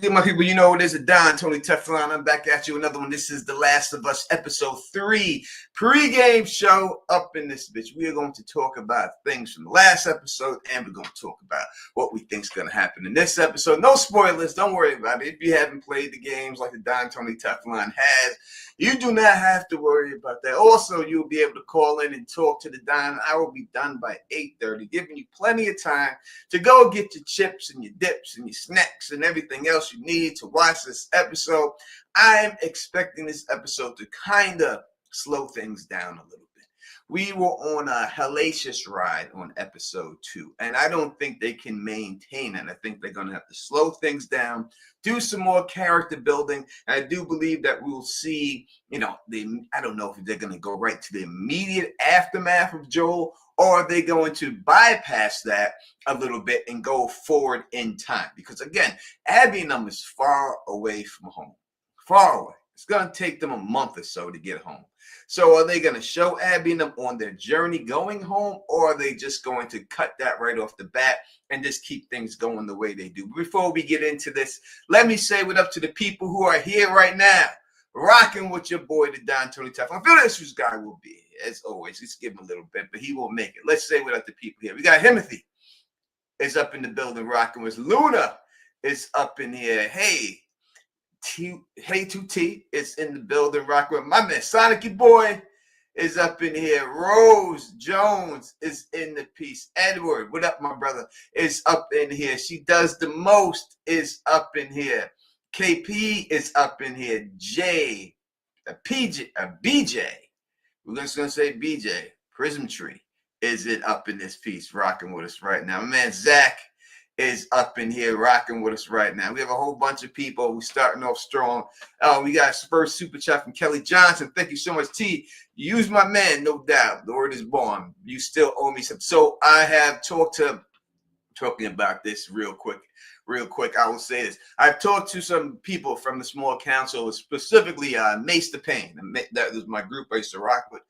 good, my people? You know it is a Don Tony Teflon. I'm back at you. Another one. This is The Last of Us, episode 3. Pre-game show up in this bitch. We are going to talk about things from the last episode, and we're going to talk about what we think is going to happen in this episode. No spoilers. Don't worry about it. If you haven't played the games like the Don Tony Teflon has, you do not have to worry about that. Also, you'll be able to call in and talk to the Don. I will be done by 8:30, giving you plenty of time to go get your chips and your dips and your snacks and everything else you need to watch this episode. I am expecting this episode to kind of slow things down a little bit. We were on a hellacious ride on episode 2, and I don't think they can maintain it. I think they're going to have to slow things down, do some more character building. And I do believe that we'll see, I don't know if they're going to go right to the immediate aftermath of Joel, or are they going to bypass that a little bit and go forward in time? Because again, Abby and them is far away from home. Far away. It's going to take them a month or so to get home. So are they going to show Abby and them on their journey going home, or are they just going to cut that right off the bat and just keep things going the way they do? Before we get into this, let me say what up to the people who are here right now, rocking with your boy, the Don Tony Teflon. I feel this guy will be here, as always. Let's give him a little bit, but he will make it. Let's say what up to people here. We got Timothy is up in the building rocking with Luna is up in here. Hey, 2T is in the building rocking with my man Sonic Boy is up in here. Rose Jones is in the piece. Edward, what up, my brother, is up in here. She does the most is up in here. KP is up in here. BJ, we're just gonna say BJ, Prism Tree is it up in this piece, rocking with us right now. My man Zach is up in here rocking with us right now. We have a whole bunch of people. We're starting off strong. We got Spurs Super Chat from Kelly Johnson. Thank you so much, T. You use my man, no doubt. The word is born. You still owe me some. So I have talking about this real quick. I will say this. I've talked to some people from the small council, specifically Mace the Pain. That was my group I used to rock with.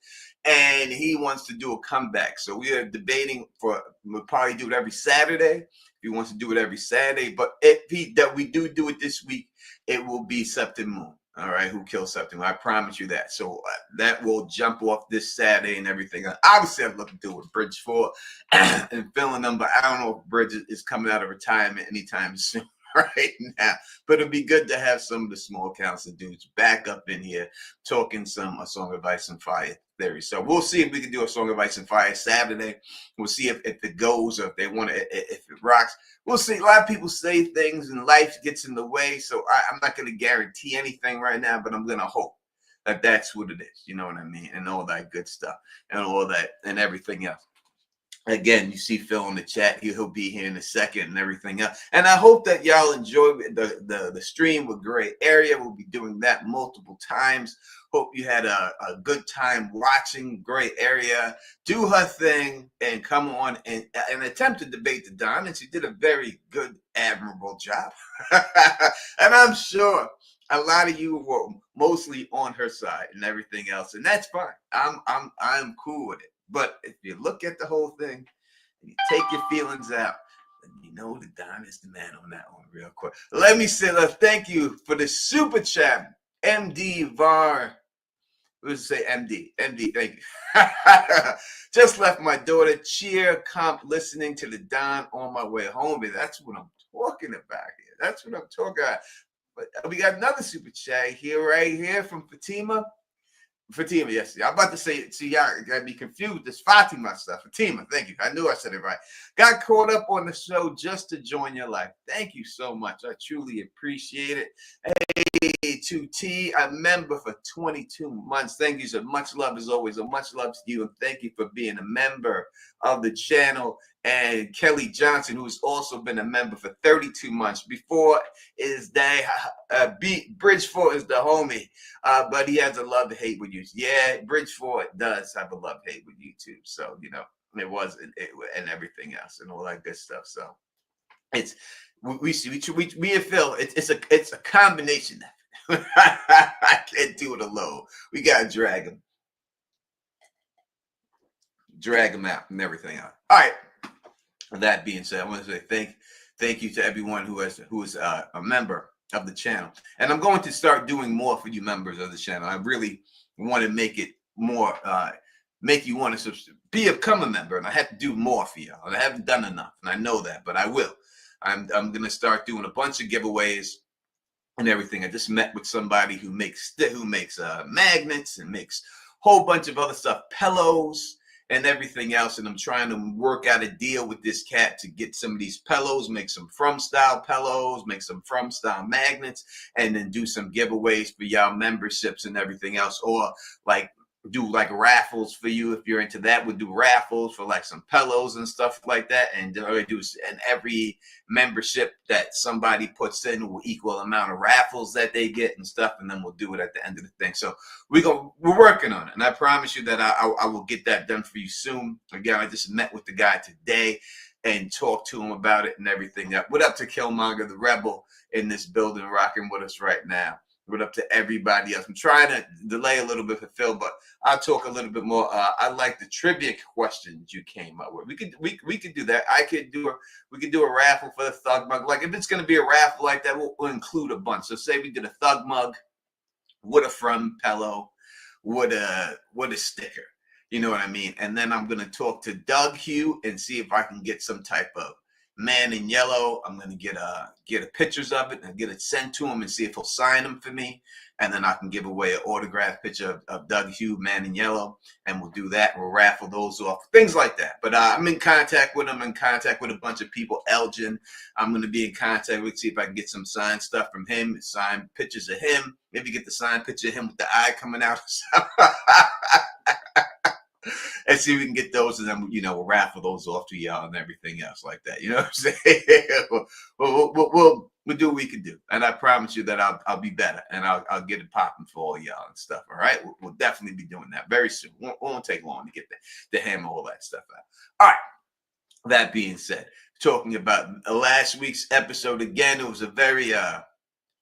And he wants to do a comeback. So we are debating we'll probably do it every Saturday. He wants to do it every Saturday, but if we do it this week, it will be Septim Moon. All right, who killed Septim? I promise you that. So that will jump off this Saturday and everything. Obviously, I'm looking to do with Bridge 4 and filling them, but I don't know if Bridge is coming out of retirement anytime soon right now. But it'd be good to have some of the small council dudes back up in here talking a Song of Ice and Fire theory. So we'll see if we can do a Song of Ice and Fire Saturday. We'll see if it goes, or if they want to, if it rocks. We'll see. A lot of people say things and life gets in the way. So I'm not going to guarantee anything right now, but I'm going to hope that that's what it is. You know what I mean? And all that good stuff and all that and everything else. Again, you see Phil in the chat. He'll be here in a second and everything else. And I hope that y'all enjoy the stream with Gray Area. We'll be doing that multiple times. Hope you had a good time watching Gray Area do her thing and come on and attempt to debate the Don. And she did a very good, admirable job. And I'm sure a lot of you were mostly on her side and everything else. And that's fine. I'm cool with it. But if you look at the whole thing and you take your feelings out, then you know the Don is the man on that one real quick. Let me say thank you for the super chat. MD Var. Let's say MD. MD, thank you. Just left my daughter cheer comp listening to the Don on my way home. That's what I'm talking about here. That's what I'm talking about. But we got another super chat here, right here from Fatima. Fatima, yes. I'm about to say it. See, y'all got me confused. This Fatima stuff. Fatima, thank you. I knew I said it right. Got caught up on the show just to join your life. Thank you so much. I truly appreciate it. Hey, 2T, a member for 22 months. Thank you so much. Love as always. Much love to you. And thank you for being a member of the channel. And Kelly Johnson, who's also been a member for 32 months. Before is Bridge 4 is the homie, but he has a love-hate with YouTube. Yeah, Bridge 4 does have a love-hate with YouTube. So, it was and everything else and all that good stuff. So it's we feel it's a combination. I can't do it alone. We gotta drag him out and everything else. All right. That being said, I want to say thank you to everyone who is a member of the channel. And I'm going to start doing more for you members of the channel. I really want to make it more, make you want to become a member. And I have to do more for y'all. I haven't done enough, and I know that, but I will. I'm going to start doing a bunch of giveaways and everything. I just met with somebody who makes magnets and makes a whole bunch of other stuff, pillows and everything else. And I'm trying to work out a deal with this cat to get some of these pillows, make some from style pillows, make some from style magnets, and then do some giveaways for y'all memberships and everything else. Or like do like raffles for you if you're into that. We'll do raffles for like some pillows and stuff like that. And every membership that somebody puts in will equal amount of raffles that they get and stuff. And then we'll do it at the end of the thing. So we're working on it. And I promise you that I will get that done for you soon. Again, I just met with the guy today and talked to him about it and everything. What up to Killmonger, the Rebel in this building, rocking with us right now. What up to everybody else? I'm trying to delay a little bit for Phil, but I'll talk a little bit more. I like the trivia questions you came up with. We could do that. We could do a raffle for the Thug Mug. Like if it's gonna be a raffle like that, we'll include a bunch. So say we did a Thug Mug with a from pillow, with a sticker. You know what I mean? And then I'm gonna talk to Doug Hugh and see if I can get some type of man in yellow. I'm gonna get pictures of it and get it sent to him and see if he'll sign them for me, and then I can give away an autographed picture of Doug Hugh, man in yellow, and we'll do that. We'll raffle those off, things like that. But I'm in contact with him, in contact with a bunch of people. Elgin, I'm gonna be in contact with, see if I can get some signed stuff from him, signed pictures of him. Maybe get the signed picture of him with the eye coming out. And see if we can get those, and then we'll raffle those off to y'all and everything else like that. You know what I'm saying? we'll do what we can do, and I promise you that I'll be better, and I'll get it popping for all y'all and stuff. All right, we'll definitely be doing that very soon. Won't take long to get to hammer all that stuff out. All right. That being said, talking about last week's episode again, it was a very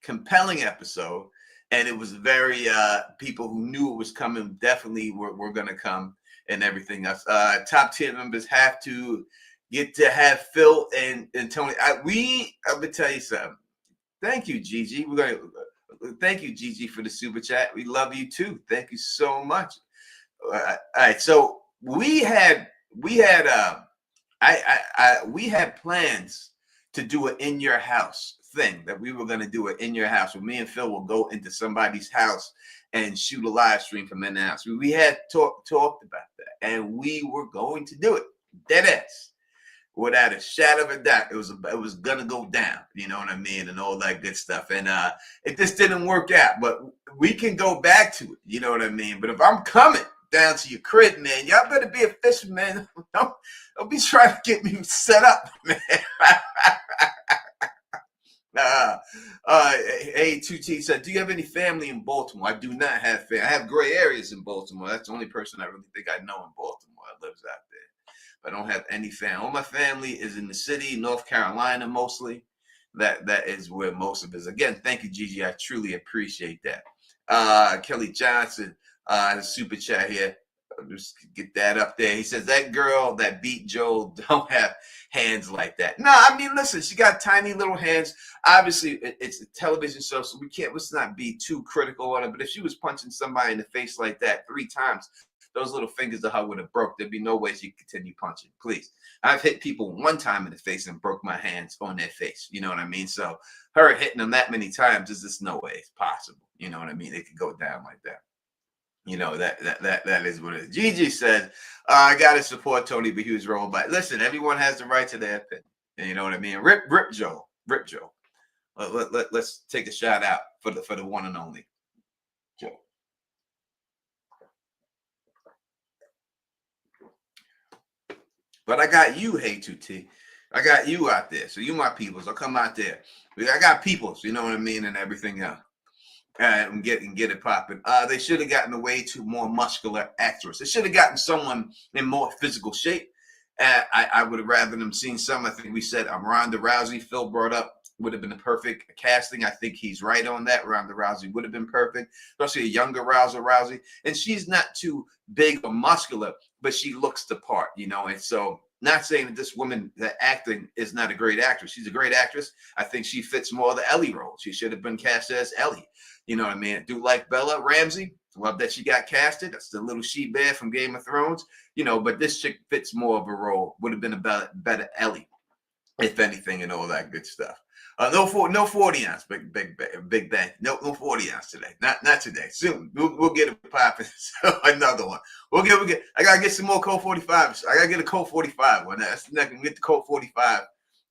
compelling episode, and it was very people who knew it was coming definitely were going to come. And everything else. Top 10 members have to get to have Phil and Tony. I'm gonna tell you something. Thank you, Gigi. Thank you, Gigi, for the super chat. We love you too. Thank you so much. All right. So we had plans to do an in your house thing, that we were gonna do it in your house, where me and Phil will go into somebody's house and shoot a live stream from in the house. We had talked about that, and we were going to do it. Dead ass, without a shadow of a doubt. It was gonna go down. You know what I mean, and all that good stuff. And it just didn't work out. But we can go back to it. You know what I mean. But if I'm coming down to your crib, man, y'all better be official, man. Don't be trying to get me set up, man. Hey, 2T said, do you have any family in Baltimore? I do not have family. I have gray areas in Baltimore. That's the only person I really think I know in Baltimore that lives out there. But I don't have any family. All my family is in the city, North Carolina, mostly. That is where most of it is. Again, thank you, Gigi. I truly appreciate that. Kelly Johnson, the super chat here. Just get that up there. He says that girl that beat Joel don't have hands like that. No, I mean, listen, she got tiny little hands. Obviously, it's a television show, so let's not be too critical on it. But if she was punching somebody in the face like that 3 times, those little fingers of her would have broke. There'd be no way she could continue punching. Please. I've hit people 1 time in the face and broke my hands on their face. You know what I mean? So her hitting them that many times, there's just no way it's possible. You know what I mean? It could go down like that. You know, that is what it is. Gigi says, I got to support Tony, but he was wrong. But listen, everyone has the right to their opinion. And you know what I mean? Rip Joe. Let's take a shout out for the one and only Joe. But I got you, Hey 2T. I got you out there. So you my peoples. I'll come out there. I got peoples, you know what I mean, and everything else. And get it popping. They should have gotten away to more muscular actress. They should have gotten someone in more physical shape. I would have rather them seen some. I think we said Ronda Rousey. Phil brought up would have been a perfect casting. I think he's right on that. Ronda Rousey would have been perfect, especially a younger Rousey. And she's not too big or muscular, but she looks the part, you know. And so Not saying that this woman, that acting is not a great actress. She's a great actress. I think she fits more the Ellie role. She should have been cast as Ellie. You know what I mean? I do like Bella Ramsey. Love that she got casted. That's the little she-bear from Game of Thrones. You know, but this chick fits more of a role. Would have been a better Ellie, if anything, and all that good stuff. No 40 ounce, big bang. No 40 ounce today. Not today. Soon we'll get it popping. So another one. We'll get. I gotta get some more Colt 45s. I gotta get a Colt 45 one. That's next. We'll get the Colt 45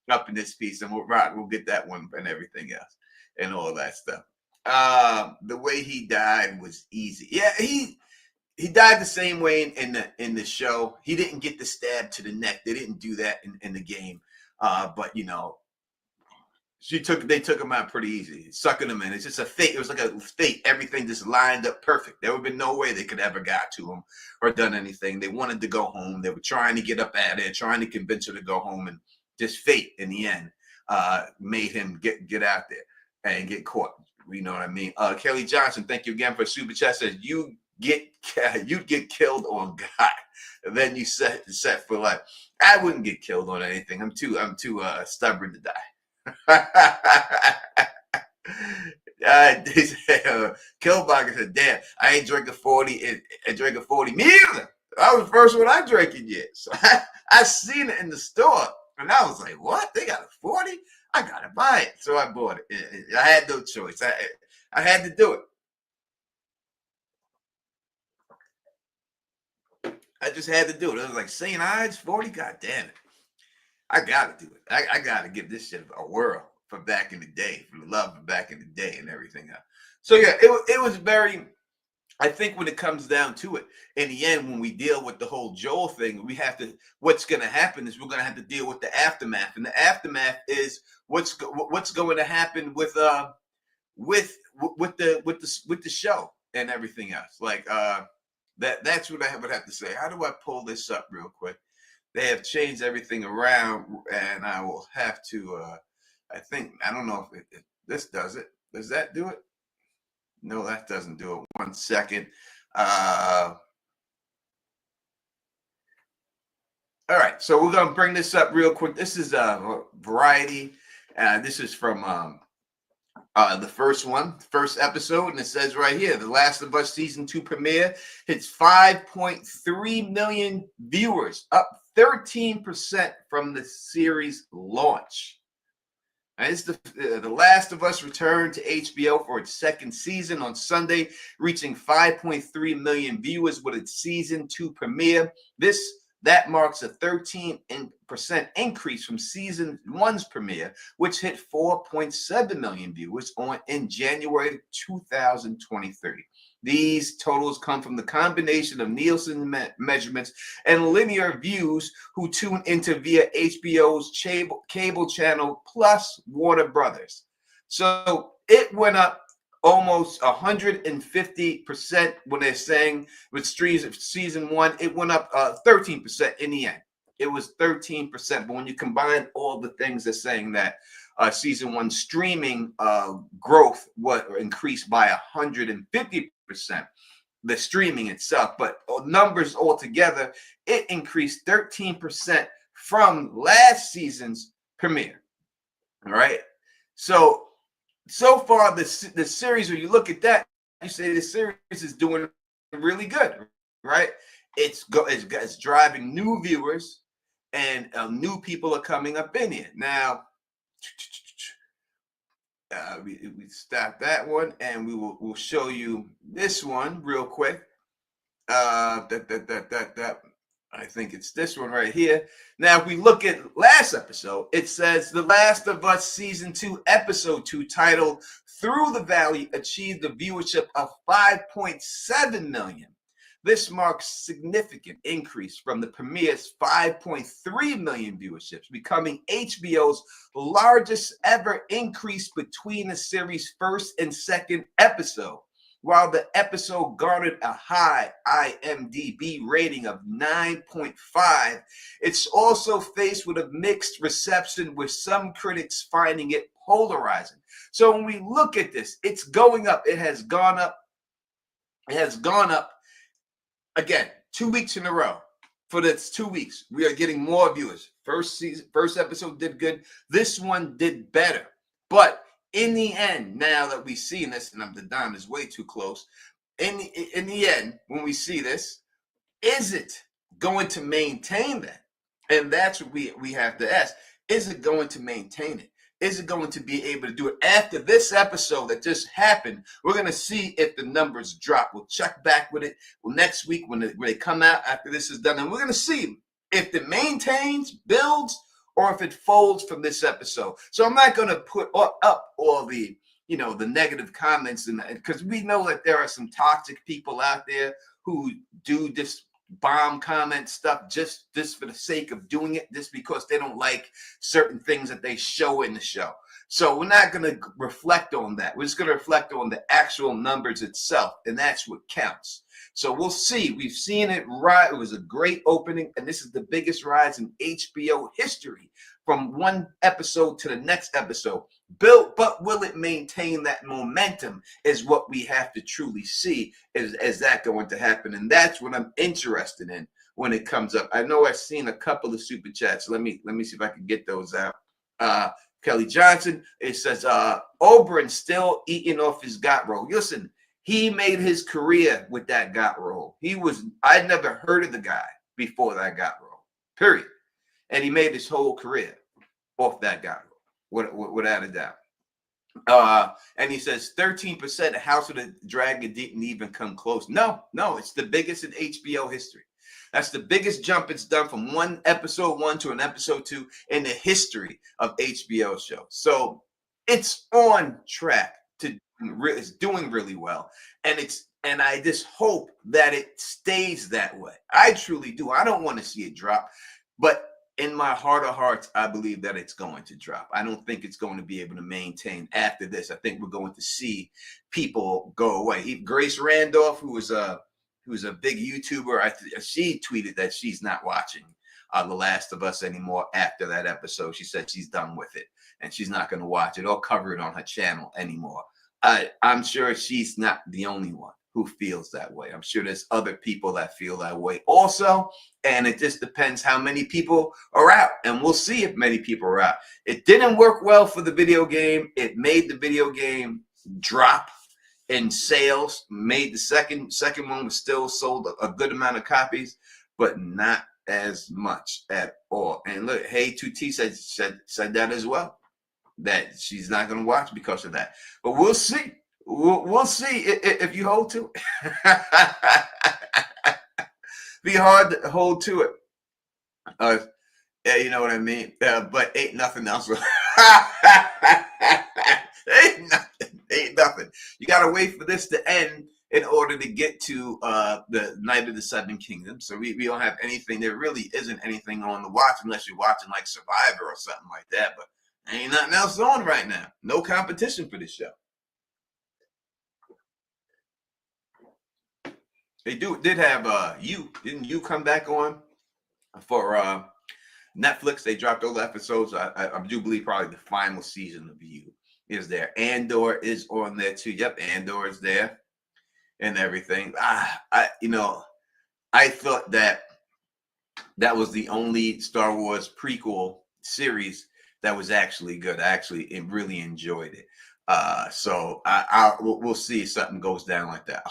up in this piece, and we'll rock. We'll get that one and everything else and all that stuff. The way he died was easy. Yeah, he died the same way in the show. He didn't get the stab to the neck. They didn't do that in the game. But you know, they took him out pretty easy, sucking him in. It's just a fate. It was like a fate. Everything just lined up perfect. There would have been no way they could ever got to him or done anything. They wanted to go home. They were trying to get up out of there, trying to convince her to go home, and just fate in the end made him get out there and get caught. You know what I mean? Kelly Johnson, thank you again for super chat. Says you'd get killed on God, and then you set for life. I wouldn't get killed on anything. I'm too stubborn to die. Killbogger said, "Damn, I ain't drinking 40. I drank a 40. Me either. That was the first one I drank in years. So I seen it in the store, and I was like, what? They got a 40? I gotta buy it. So I bought it. I had no choice. I had to do it. I just had to do it. It was like St. Ides 40. God damn it. I got to do it. I got to give this shit a whirl from back in the day, for the love of back in the day and everything else. So, yeah, it was very, I think when it comes down to it, in the end, when we deal with the whole Joel thing, we have to, what's going to happen is we're going to have to deal with the aftermath. And the aftermath is what's going to happen with the show and everything else. Like, that's what I would have to say. How do I pull this up real quick? They have changed everything around, and I will have to, I don't know if this does it. Does that do it? No, that doesn't do it. 1 second. All right, so we're going to bring this up real quick. This is Variety. This is from the first episode, and it says right here, The Last of Us Season 2 premiere hits 5.3 million viewers, up 13% from the series launch. And it's the Last of Us returned to HBO for its second season on Sunday, reaching 5.3 million viewers with its Season 2 premiere. That marks a 13% increase from Season 1's premiere, which hit 4.7 million viewers in January 2023. These totals come from the combination of Nielsen measurements and linear views who tune into via HBO's cable channel plus Warner Brothers. So it went up almost 150% when they're saying with streams of Season 1, it went up 13% in the end. It was 13%. But when you combine all the things they're saying that Season 1 streaming growth increased by 150%, the streaming itself, but numbers altogether, it increased 13% from last season's premiere. All right. So far, the series, when you look at that, you say the series is doing really good, right? It's driving new viewers, and new people are coming up in here. Now, we stop that one, and we'll show you this one real quick. I think it's this one right here. Now, if we look at last episode, it says The Last of Us Season 2, Episode 2, titled Through the Valley, achieved a viewership of 5.7 million. This marks significant increase from the premiere's 5.3 million viewerships, becoming HBO's largest ever increase between the series' first and second episode. While the episode garnered a high IMDb rating of 9.5, it's also faced with a mixed reception, with some critics finding it polarizing. So when we look at this, it's going up. It has gone up. It has gone up again 2 weeks in a row for the 2 weeks. We are getting more viewers. First episode did good. This one did better. But in the end, now that we've seen this, and the dime is way too close. In the end, when we see this, is it going to maintain that? And that's what we have to ask. Is it going to maintain it? Is it going to be able to do it? After this episode that just happened, we're going to see if the numbers drop. We'll check back with it next week when they come out after this is done. And we're going to see if it maintains, builds, or if it folds from this episode. So I'm not going to put up all the, the negative comments, because we know that there are some toxic people out there who do this bomb comment stuff just for the sake of doing it, just because they don't like certain things that they show in the show. So we're not going to reflect on that. We're just going to reflect on the actual numbers itself, and that's what counts. So we'll see. We've seen it rise. It was a great opening, and this is the biggest rise in HBO history from one episode to the next episode. But will it maintain that momentum is what we have to truly see. Is that going to happen? And that's what I'm interested in when it comes up. I know I've seen a couple of super chats. Let me see if I can get those out. Kelly Johnson, it says, Oberyn still eating off his got roll. Listen, he made his career with that got roll. I'd never heard of the guy before that got roll, period. And he made his whole career off that got roll, without a doubt. And he says 13% of House of the Dragon didn't even come close. No, it's the biggest in HBO history. That's the biggest jump it's done from one episode 1 to an episode 2 in the history of HBO shows. So it's on track to it's doing really well, and I just hope that it stays that way. I truly do. I don't want to see it drop, but in my heart of hearts, I believe that it's going to drop. I don't think it's going to be able to maintain after this. I think we're going to see people go away. Grace Randolph, who's a big YouTuber, she tweeted that she's not watching The Last of Us anymore after that episode. She said she's done with it and she's not going to watch it or cover it on her channel anymore. I'm sure she's not the only one who feels that way. I'm sure there's other people that feel that way also. And it just depends how many people are out. And we'll see if many people are out. It didn't work well for the video game. It made the video game drop in sales. Made the second one was still sold a good amount of copies, but not as much at all. And look, Hey 2T said that as well, that she's not going to watch because of that. But we'll see. We'll see if you hold to it. Be hard to hold to it. You know what I mean? But ain't nothing else. Ain't nothing. You got to wait for this to end in order to get to the Night of the Seven Kingdoms. So we don't have anything. There really isn't anything on the watch unless you're watching like Survivor or something like that. But ain't nothing else on right now. No competition for this show. They did have didn't you come back on for Netflix? They dropped all the episodes. I do believe probably the final season of You is there. Andor is on there too. Yep, Andor is there and everything. I thought that was the only Star Wars prequel series that was actually good. I actually really enjoyed it. So we'll see if something goes down like that.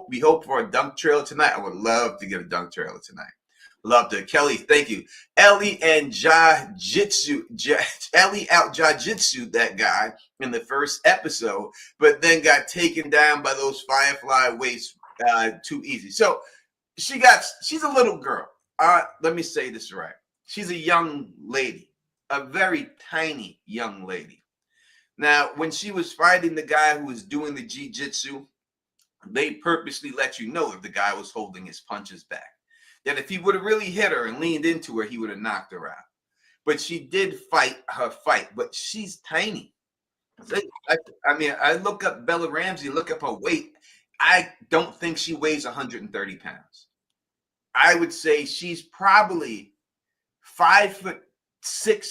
We hope for a dunk trailer tonight. I would love to get a dunk trailer tonight. Love to. Kelly, thank you. Ellie and Ellie out Jajitsu that guy in the first episode, but then got taken down by those Firefly weights too easy. So she's a little girl. Let me say this right. She's a young lady, a very tiny young lady. Now, when she was fighting the guy who was doing the jiu-jitsu, they purposely let you know if the guy was holding his punches back. That if he would have really hit her and leaned into her, he would have knocked her out. But she did fight her fight, but she's tiny. I look up Bella Ramsey, look up her weight. I don't think she weighs 130 pounds. I would say she's probably 5'6"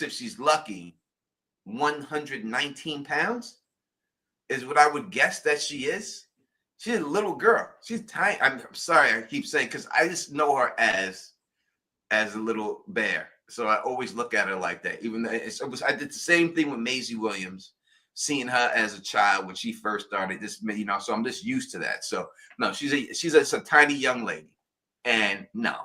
if she's lucky. 119 pounds is what I would guess that she is. She's a little girl. She's tiny. I'm sorry I keep saying, because I just know her as as a little bear. So I always look at her like that. Even though I did the same thing with Maisie Williams, seeing her as a child when she first started. This, so I'm just used to that. So no, she's a tiny young lady, and no,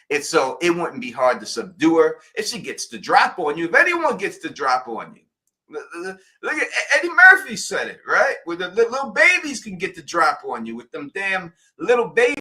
it wouldn't be hard to subdue her if she gets the drop on you. If anyone gets the drop on you. Look at Eddie Murphy said it, right? Where the little babies can get the drop on you with them damn little baby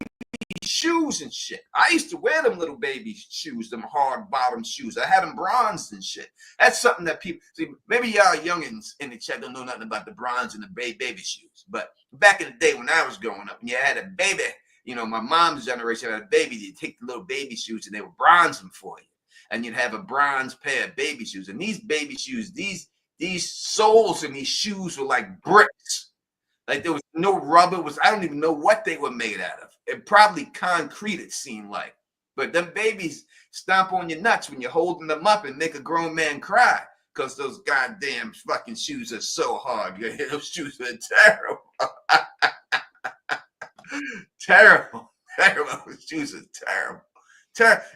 shoes and shit. I used to wear them little baby shoes, them hard bottom shoes. I had them bronzed and shit. That's something that people see. Maybe y'all youngins in the chat don't know nothing about the bronze and the baby shoes. But back in the day when I was growing up, and you had a baby, my mom's generation had a baby, you'd take the little baby shoes and they would bronze them for you. And you'd have a bronze pair of baby shoes. And these baby shoes, these soles in these shoes were like bricks. Like there was no rubber. I don't even know what they were made out of. It probably concrete, it seemed like. But them babies stomp on your nuts when you're holding them up and make a grown man cry because those goddamn fucking shoes are so hard. Those shoes are terrible. Terrible. Those shoes are terrible.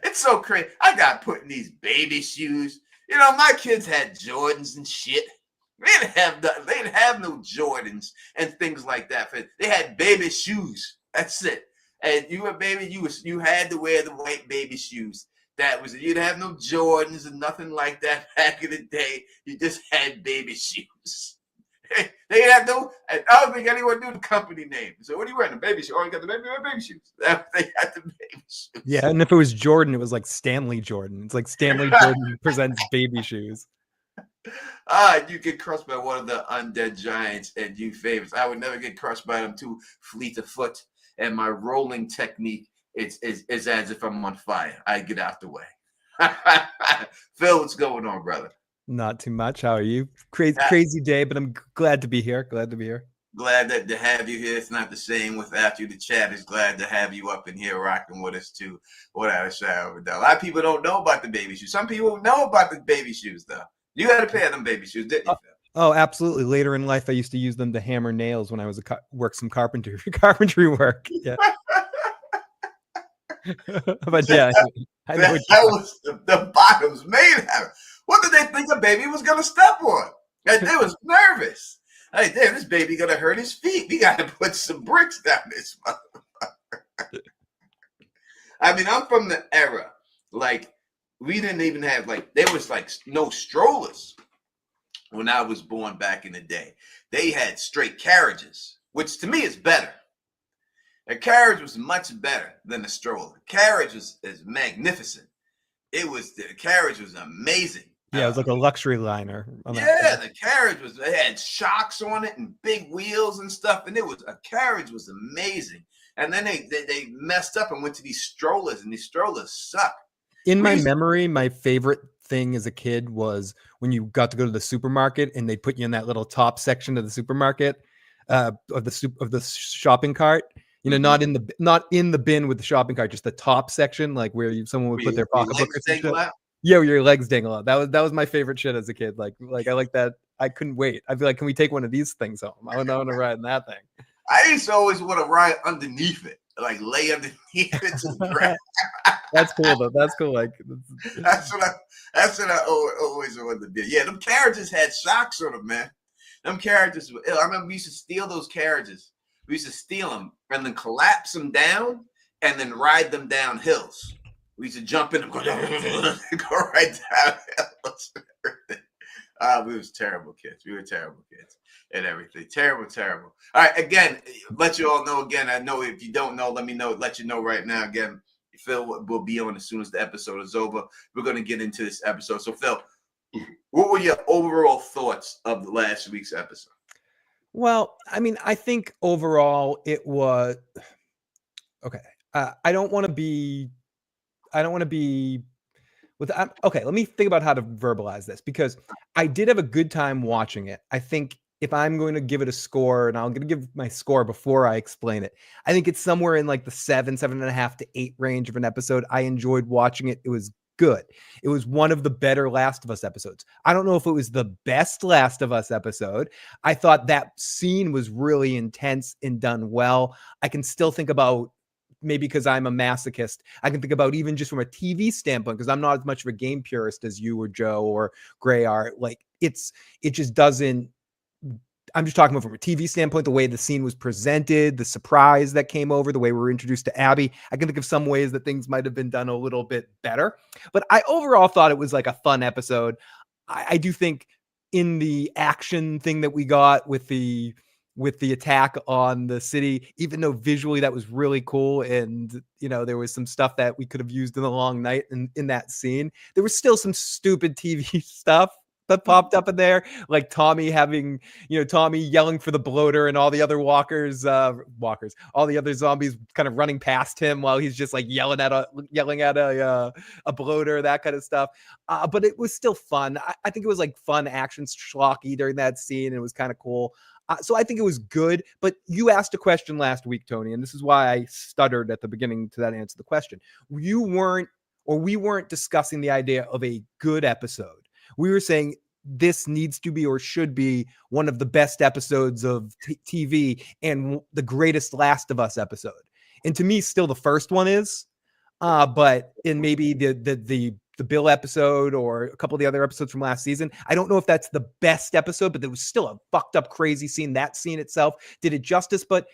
It's so crazy. I got put in these baby shoes. My kids had Jordans and shit. They didn't have no Jordans and things like that. They had baby shoes. That's it. And you were baby, you had to wear the white baby shoes. You'd have no Jordans and nothing like that back in the day. You just had baby shoes. They had no. I don't think anyone knew the company name. So what are you wearing? The baby shoes? Oh, you got the baby shoes. They had the baby shoes. Yeah, and if it was Jordan, it was like Stanley Jordan. It's like Stanley Jordan presents baby shoes. You get crushed by one of the undead giants and you favorites. I would never get crushed by them too fleet of foot. And my rolling technique is as if I'm on fire. I get out the way. Phil, what's going on, brother? Not too much. How are you? Crazy day, but I'm glad to be here. Glad to have you here. It's not the same without you. The chat is glad to have you up in here rocking with us too. Without a shadow of a doubt. A lot of people don't know about the baby shoes. Some people know about the baby shoes though. You had a pair of them baby shoes, didn't you, Phil? Oh, absolutely. Later in life, I used to use them to hammer nails when I was work some carpentry work. Yeah. But yeah, I know that was the bottoms made out of. What did they think the baby was going to step on? And they was nervous. Hey, damn, this baby going to hurt his feet. We got to put some bricks down this motherfucker. I mean, I'm from the era, like, we didn't even have, there was, no strollers when I was born back in the day. They had straight carriages, which to me is better. A carriage was much better than a stroller. Carriage is magnificent. The carriage was amazing. Yeah, it was like a luxury liner. The carriage it had shocks on it and big wheels and stuff. And a carriage was amazing. And then they messed up and went to these strollers, and these strollers suck. In my memory, my favorite thing as a kid was when you got to go to the supermarket and they put you in that little top section of the supermarket, of the shopping cart. Not in the bin with the shopping cart, just the top section, like where someone would put their pocketbook or something. Yeah, your legs dangle out. That was my favorite shit as a kid. Like I like that. I couldn't wait. I'd be like, can we take one of these things home? I want to ride in that thing. I used to always want to ride underneath it, like lay underneath it to the ground. That's cool though. That's cool. Like that's what I always wanted to do. Yeah, them carriages had shocks on them, man. Them carriages. I remember we used to steal those carriages. We used to steal them and then collapse them down and then ride them down hills. We used to jump in and go right down hills. We was terrible kids. We were terrible kids and everything. Terrible. All right, again, let you all know again. I know if you don't know, let you know right now. Again, Phil will be on as soon as the episode is over. We're going to get into this episode. So, Phil, what were your overall thoughts of the last week's episode? Well, I mean, I think overall it was okay. I don't want to be with. Okay, let me think about how to verbalize this, because I did have a good time watching it. I think if I'm going to give it a score, and I'm going to give my score before I explain it, I think it's somewhere in like the 7.5 to 8 range of an episode. I enjoyed watching it. It was good. It was one of the better Last of Us episodes. I don't know if it was the best Last of Us episode. I thought that scene was really intense and done well. I can still think about maybe because I'm a masochist, I can think about even just from a TV standpoint, because I'm not as much of a game purist as you or Joe or Gray are. Like it just doesn't. I'm just talking about from a TV standpoint, the way the scene was presented, the surprise that came over, the way we were introduced to Abby. I can think of some ways that things might have been done a little bit better. But I overall thought it was like a fun episode. I do think in the action thing that we got with the attack on the city, even though visually that was really cool, and there was some stuff that we could have used in the long night in that scene, there was still some stupid TV stuff that popped up in there, like Tommy yelling for the bloater and all the other all the other zombies kind of running past him while he's just like yelling at a bloater, that kind of stuff. But it was still fun. I think it was like fun action schlocky during that scene, and it was kind of cool. So I think it was good. But you asked a question last week, Tony, and this is why I stuttered at the beginning to that answer the question. We weren't discussing the idea of a good episode. We were saying this needs to be or should be one of the best episodes of TV and the greatest Last of Us episode. And to me, still the first one is. But in maybe the Bill episode or a couple of the other episodes from last season, I don't know if that's the best episode, but there was still a fucked up, crazy scene. That scene itself did it justice. But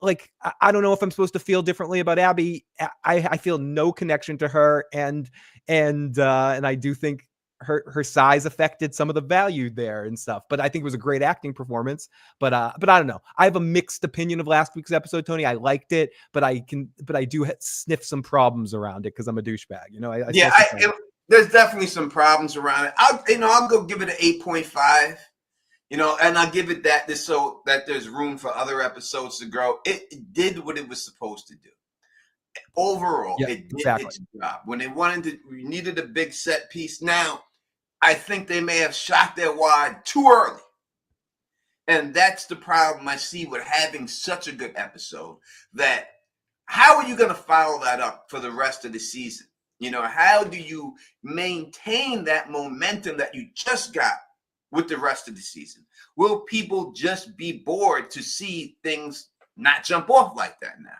like I don't know if I'm supposed to feel differently about Abby. I feel no connection to her, and I do think her size affected some of the value there and stuff. But I think it was a great acting performance. But I don't know. I have a mixed opinion of last week's episode, Tony. I liked it, but I do sniff some problems around it because I'm a douchebag. There's definitely some problems around it. I'll go give it an 8.5. And I'll give it that just so that there's room for other episodes to grow. It did what it was supposed to do. Overall, it did its job. When we needed a big set piece. Now, I think they may have shot their wad too early. And that's the problem I see with having such a good episode. That how are you going to follow that up for the rest of the season? How do you maintain that momentum that you just got with the rest of the season? Will people just be bored to see things not jump off like that now?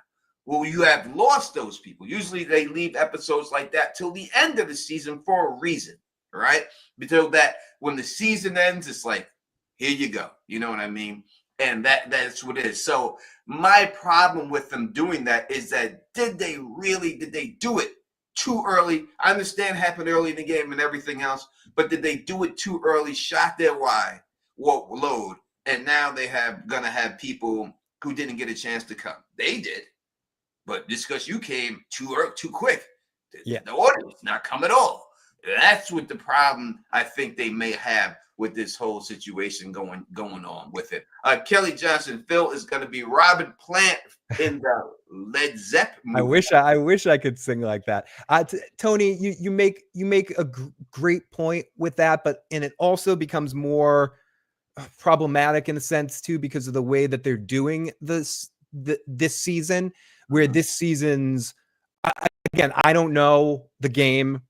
Well, you have lost those people. Usually they leave episodes like that till the end of the season for a reason, right? Because that when the season ends, it's like, here you go. You know what I mean? And that's what it is. So my problem with them doing that is that did they do it too early? I understand happened early in the game and everything else, but did they do it too early, shot their load, and now gonna have people who didn't get a chance to come? They did. But just because you came too early, too quick, the audience not come at all. That's what the problem I think they may have with this whole situation going on with it. Kelly Johnson, Phil is going to be Robin Plant in the Led Zepp movie. I wish I could sing like that. Tony, you make a great point with that, and it also becomes more problematic in a sense too because of the way that they're doing this season. Where this season's, again, I don't know the game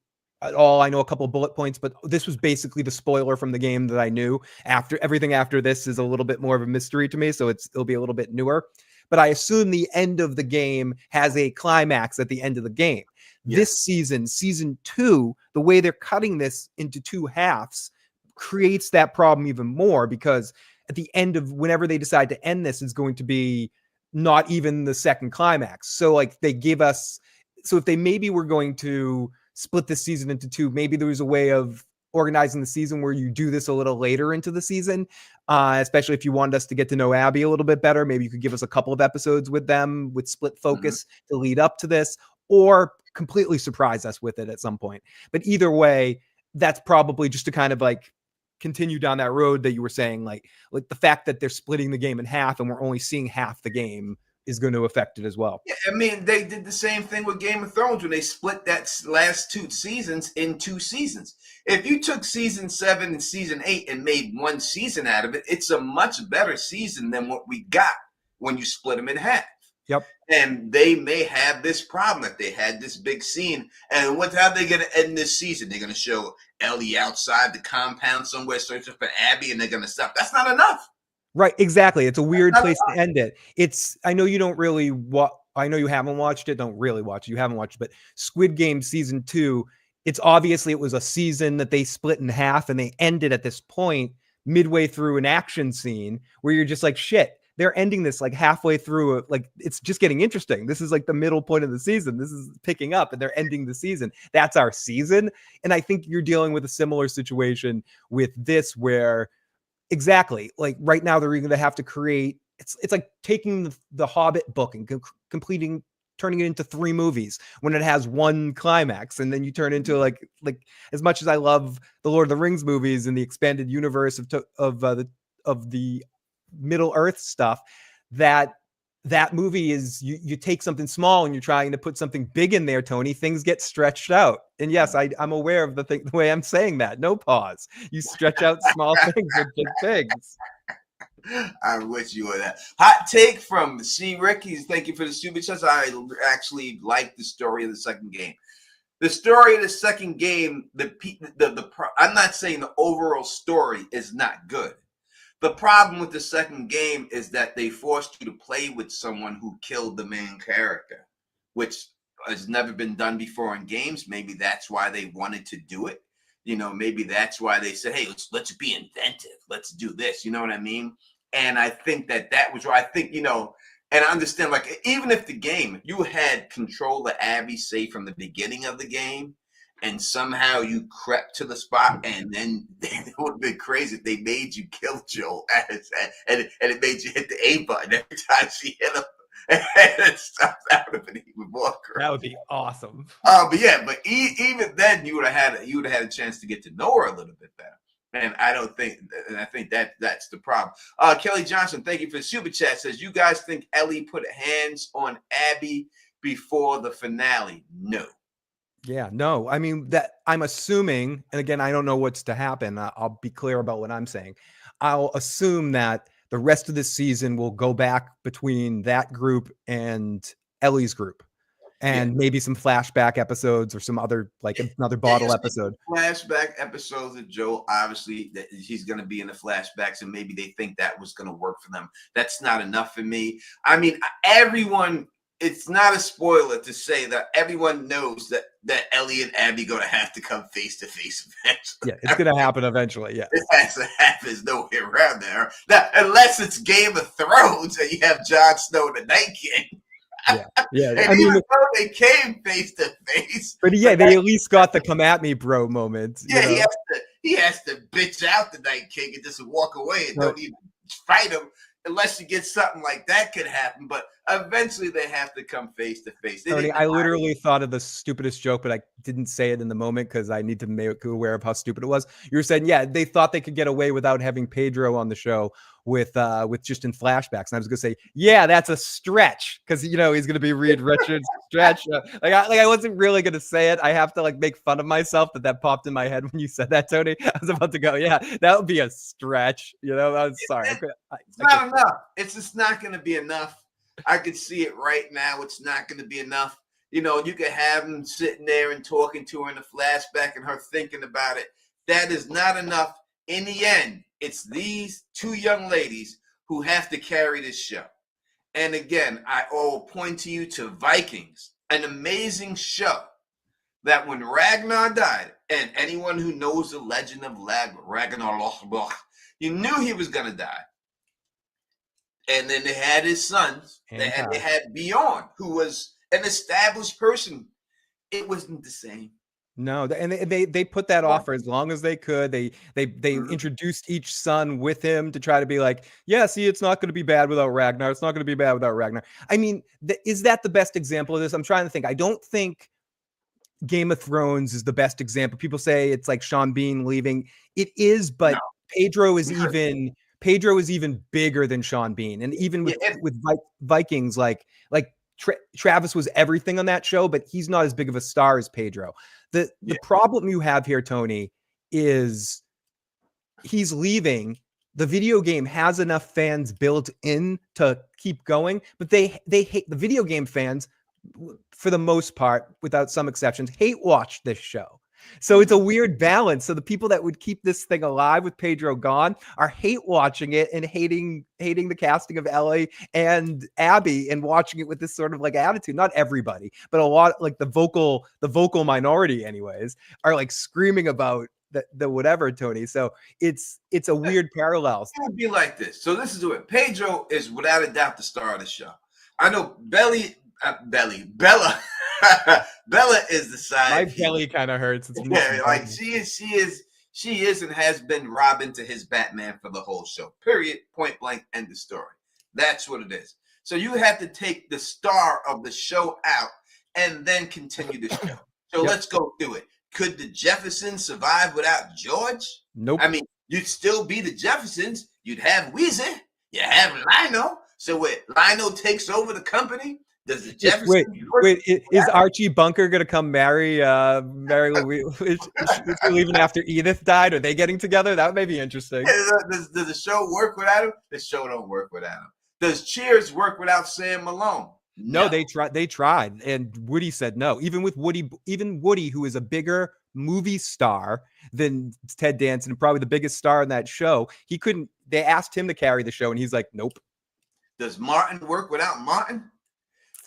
at all. I know a couple of bullet points, but this was basically the spoiler from the game that I knew. Everything after this is a little bit more of a mystery to me, so it'll be a little bit newer. But I assume the end of the game has a climax at the end of the game. Yeah. This season 2, the way they're cutting this into 2 halves creates that problem even more because at the end of whenever they decide to end this is going to be not even the second climax. So like they give us, so if they maybe were going to split this season into 2, maybe there was a way of organizing the season where you do this a little later into the season, especially if you wanted us to get to know Abby a little bit better. Maybe you could give us a couple of episodes with them with split focus to lead up to this, or completely surprise us with it at some point. But either way, that's probably just to kind of like continue down that road that you were saying, like the fact that they're splitting the game in half and we're only seeing half the game is going to affect it as well. Yeah, I mean, they did the same thing with Game of Thrones when they split that last 2 seasons in 2 seasons. If you took season 7 and season 8 and made 1 season out of it, it's a much better season than what we got when you split them in half. Yep. And they may have this problem that they had this big scene. And how are they going to end this season? They're going to show Ellie outside the compound somewhere searching for Abby and they're going to stop. That's not enough. Right. Exactly. It's a weird place to end it. I know you don't really I know you haven't watched it. Don't really watch it. You haven't watched it, but Squid Game season 2, it's obviously it was a season that they split in half and they ended at this point midway through an action scene where you're just like, shit, they're ending this like halfway through. Like, it's just getting interesting. This is like the middle point of the season. This is picking up and they're ending the season. That's our season. And I think you're dealing with a similar situation with this where exactly like right now they're going to have to create, it's like taking the Hobbit book and turning it into 3 movies when it has one climax, and then you turn into like as much as I love the Lord of the Rings movies and the expanded universe of the Middle Earth stuff, that movie is you take something small and you're trying to put something big in there, Tony. Things get stretched out, and yes, I'm aware of the way I'm saying that. No pause. You stretch out small things with big things. I'm with you on that. Hot take from C. Ricky's. Thank you for the super chats. I actually like the story of the second game. The story of the second game, I'm not saying the overall story is not good. The problem with the second game is that they forced you to play with someone who killed the main character, which has never been done before in games. Maybe that's why they wanted to do it. You know, maybe that's why they said, hey, let's be inventive. Let's do this. You know what I mean? And I think that was why I think, you know, and I understand, like, even if the game, you had control of Abby, say, from the beginning of the game, and somehow you crept to the spot, and then it would have been crazy if they made you kill Joel, and it made you hit the A button every time she hit him. And stuff, that would have been even more crazy. That would be awesome. But yeah, but even then, you would have had a chance to get to know her a little bit better. And I think that's the problem. Kelly Johnson, thank you for the super chat. Says, you guys think Ellie put hands on Abby before the finale? No. Yeah, no. I mean, that I'm assuming, and again, I don't know what's to happen. I'll be clear about what I'm saying. I'll assume that the rest of this season will go back between that group and Ellie's group. And maybe some flashback episodes or some other, like another bottle episode. Flashback episodes of Joel, obviously, that he's going to be in the flashbacks, and maybe they think that was going to work for them. That's not enough for me. I mean, everyone, it's not a spoiler to say that everyone knows that Ellie and Abby going to have to come face to face eventually. Yeah, it's going to happen eventually. Yeah, it has to happen. There's no way around there. Now, unless it's Game of Thrones and you have Jon Snow the Night King. Yeah. And I mean, even though they came face to face, but yeah, they at least got the "come at me, bro" moment. Yeah, he has to bitch out the Night King and just walk away and don't even fight him unless you get something like that could happen. But eventually, they have to come face to face. Tony, I literally thought of the stupidest joke, but I didn't say it in the moment because I need to make you aware of how stupid it was. You were saying, yeah, they thought they could get away without having Pedro on the show with just in flashbacks, and I was gonna say, yeah, that's a stretch because you know he's gonna be Reed Richards stretch. I wasn't really gonna say it. I have to like make fun of myself that popped in my head when you said that, Tony. I was about to go, yeah, that would be a stretch. You know, I'm sorry. It's not enough. It's just not gonna be enough. I could see it right now. It's not gonna be enough. You know, you could have him sitting there and talking to her in the flashback and her thinking about it. That is not enough. In the end, it's these 2 young ladies who have to carry this show. And again, I will point to you to Vikings, an amazing show that when Ragnar died, and anyone who knows the legend of Ragnar Lothbrok, you knew he was going to die. And then they had his sons. They had Bjorn, who was an established person. It wasn't the same. No, and they put that off for as long as they could. They introduced each son with him to try to be like, yeah, see, it's not going to be bad without Ragnar. It's not going to be bad without Ragnar. I mean, is that the best example of this? I'm trying to think. I don't think Game of Thrones is the best example. People say it's like Sean Bean leaving. It is, but no. Pedro is even bigger than Sean Bean, and even with Vikings, like Travis was everything on that show, but he's not as big of a star as Pedro. The problem you have here, Tony, is he's leaving. The video game has enough fans built in to keep going, but they hate the video game fans for the most part, without some exceptions, hate watch this show. So it's a weird balance. So the people that would keep this thing alive with Pedro gone are hate watching it and hating the casting of Ellie and Abby and watching it with this sort of like attitude. Not everybody, but a lot, like the vocal minority anyways, are like screaming about the whatever, Tony. So it's a weird parallel. It would be like this. So this is it. Pedro is without a doubt the star of the show. I know Bella Bella is the side. My belly kind of hurts. It's like she is and has been Robin to his Batman for the whole show. Period. Point blank. End of story. That's what it is. So you have to take the star of the show out and then continue the show. So let's go through it. Could the Jeffersons survive without George? Nope. I mean, you'd still be the Jeffersons. You'd have Weezer. You have Lionel. So what? Lionel takes over the company. Does the Jeffersons? Wait, is Archie Bunker gonna come marry Louise? Is she leaving after Edith died? Are they getting together? That may be interesting. Does the show work without him? The show don't work without him. Does Cheers work without Sam Malone? No, they tried, and Woody said no. Even Woody, who is a bigger movie star than Ted Danson and probably the biggest star in that show, he couldn't. They asked him to carry the show, and he's like, nope. Does Martin work without Martin?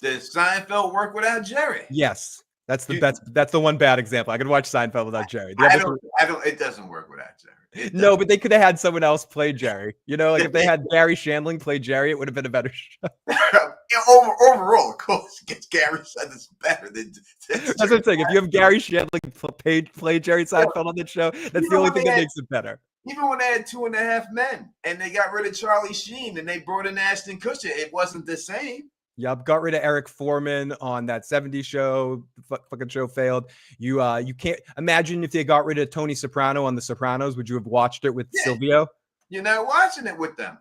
Does Seinfeld work without Jerry? Yes. That's the one bad example. I could watch Seinfeld without Jerry. I don't. It doesn't work without Jerry. No, but they could have had someone else play Jerry. You know, like if they had Gary Shandling play Jerry, it would have been a better show. Overall, of course, Gary said it's better than. That's what I'm saying. If you have Gary Shandling play Jerry Seinfeld on the show, that's the only thing that makes it better. Even when they had 2.5 Men and they got rid of Charlie Sheen and they brought in Ashton Kutcher, it wasn't the same. Yep, got rid of Eric Foreman on that 70s show. Fucking show failed. You can't imagine if they got rid of Tony Soprano on The Sopranos. Would you have watched it with Silvio? You're not watching it with them.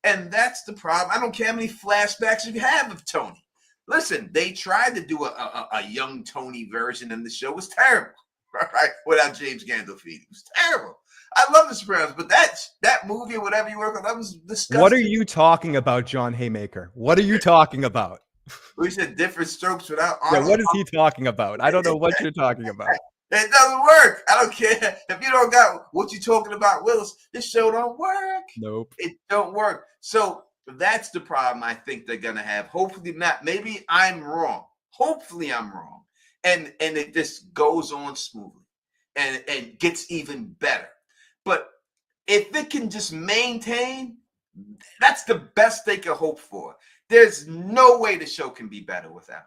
And that's the problem. I don't care how many flashbacks you have of Tony. Listen, they tried to do a young Tony version and the show was terrible. Right? Without James Gandolfini. It was terrible. I love The Sopranos, but that movie or whatever you work on, that was disgusting. What are you talking about, John Haymaker? What are you talking about? We said different strokes without Arnold. Yeah, what is he talking about? I don't know what you're talking about. It doesn't work. I don't care. If you don't got what you're talking about, Willis, this show don't work. Nope. It don't work. So that's the problem I think they're going to have. Hopefully not. Maybe I'm wrong. Hopefully I'm wrong. And it just goes on smoothly and gets even better. But if it can just maintain, that's the best they can hope for. There's no way the show can be better without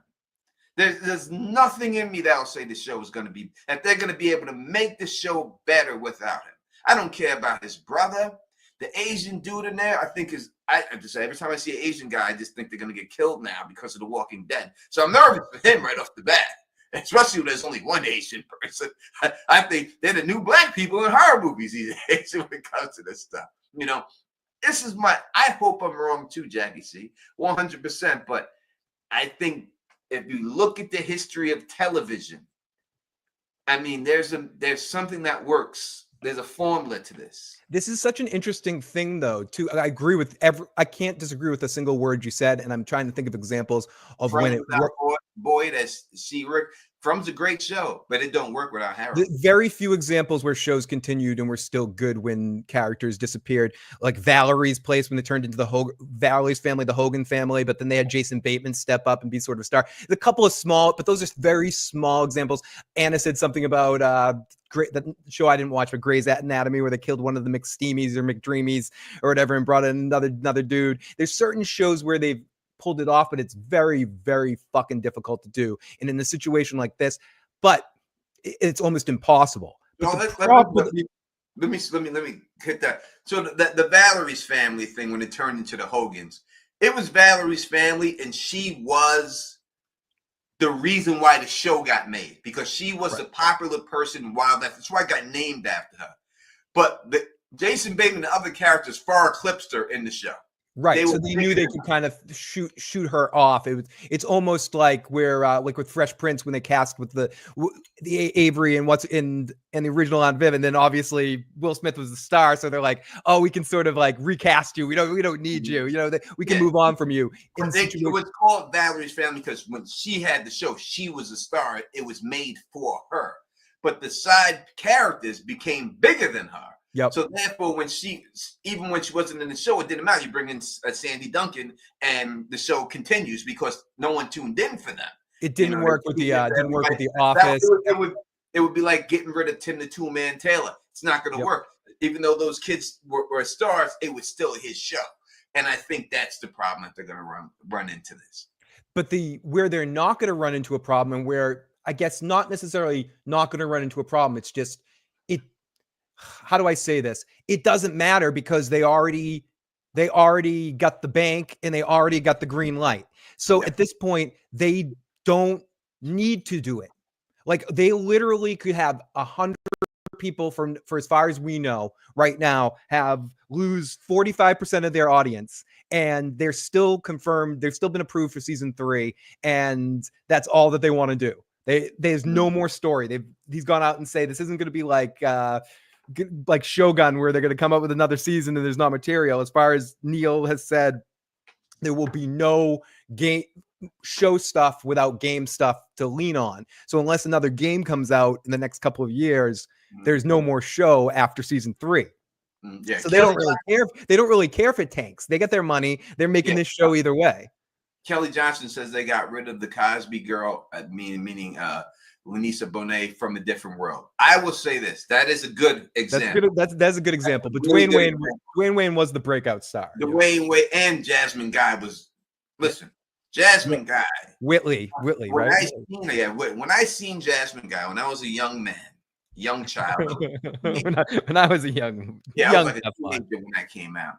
him. There's nothing in me that'll say the show is going to be, that they're going to be able to make the show better without him. I don't care about his brother. The Asian dude in there, I think I just say every time I see an Asian guy, I just think they're going to get killed now because of The Walking Dead. So I'm nervous for him right off the bat. Especially when there's only one Asian person. I think they're the new black people in horror movies these days when it comes to this stuff. You know, this is I hope I'm wrong too, Jackie C. 100%. But I think if you look at the history of television, I mean, there's something that works. There's a formula to this. This is such an interesting thing, though. Too, I agree with I can't disagree with a single word you said, and I'm trying to think of examples of when it worked. Boyd as Seabrook. From's a great show, but it don't work without Harold. Very few examples where shows continued and were still good when characters disappeared, like Valerie's Place when they turned into Valerie's Family, the Hogan family, but then they had Jason Bateman step up and be sort of a star. There's a couple of small, but those are very small examples. Anna said something about the show I didn't watch, but Grey's Anatomy, where they killed one of the McSteamies or McDreamies or whatever and brought in another dude. There's certain shows where they've pulled it off, but it's very, very fucking difficult to do. And in a situation like this, but it's almost impossible. Let me hit that. So the Valerie's Family thing, when it turned into the Hogans, it was Valerie's family, and she was the reason why the show got made, because she was a popular person while that's why it got named after her. But Jason Bateman and the other characters far eclipsed her in the show. Right, so they knew they could kind of shoot her off. It's almost like where like with Fresh Prince when they cast with the Avery and what's in the original on Viv, and then obviously Will Smith was the star, so they're like, oh, we can sort of like recast you. We don't need you. You know, we can move on from you. It was called Valerie's Family because when she had the show, she was a star. It was made for her. but the side characters became bigger than her. Yep. So therefore, even when she wasn't in the show, it didn't matter. You bring in Sandy Duncan, and the show continues because no one tuned in for them. It didn't work with the Office. It would be like getting rid of Tim the Toolman Taylor. It's not going to work. Even though those kids were stars, it was still his show. And I think that's the problem that they're going to run into this. But where they're not going to run into a problem, and where I guess not necessarily not going to run into a problem, it's just how do I say this? It doesn't matter because they already got the bank and they already got the green light. So at this point, they don't need to do it. Like they literally could have 100 people for as far as we know right now lose 45% of their audience, and they're still confirmed. They've still been approved for season 3, and that's all that they want to do. There's no more story. He's gone out and say this isn't going to be like Shogun, where they're going to come up with another season and there's not material. As far as Neil has said, there will be no game show stuff without game stuff to lean on. So unless another game comes out in the next couple of years, there's no more show after season 3. Yeah, so they don't really care. They don't really care if it tanks. They get their money. They're making this show either way. Kelly Johnson says they got rid of the Cosby girl, meaning Lanisa Bonet from a different world. I will say this: that is a good example. That's a good example. But Dwayne Wayne was the breakout star. Dwayne Wayne and Jasmine Guy was. Listen, Jasmine Guy. Whitley, when right? When I seen Jasmine Guy when I was a young child. when I was a young I was like a teenager when that came out.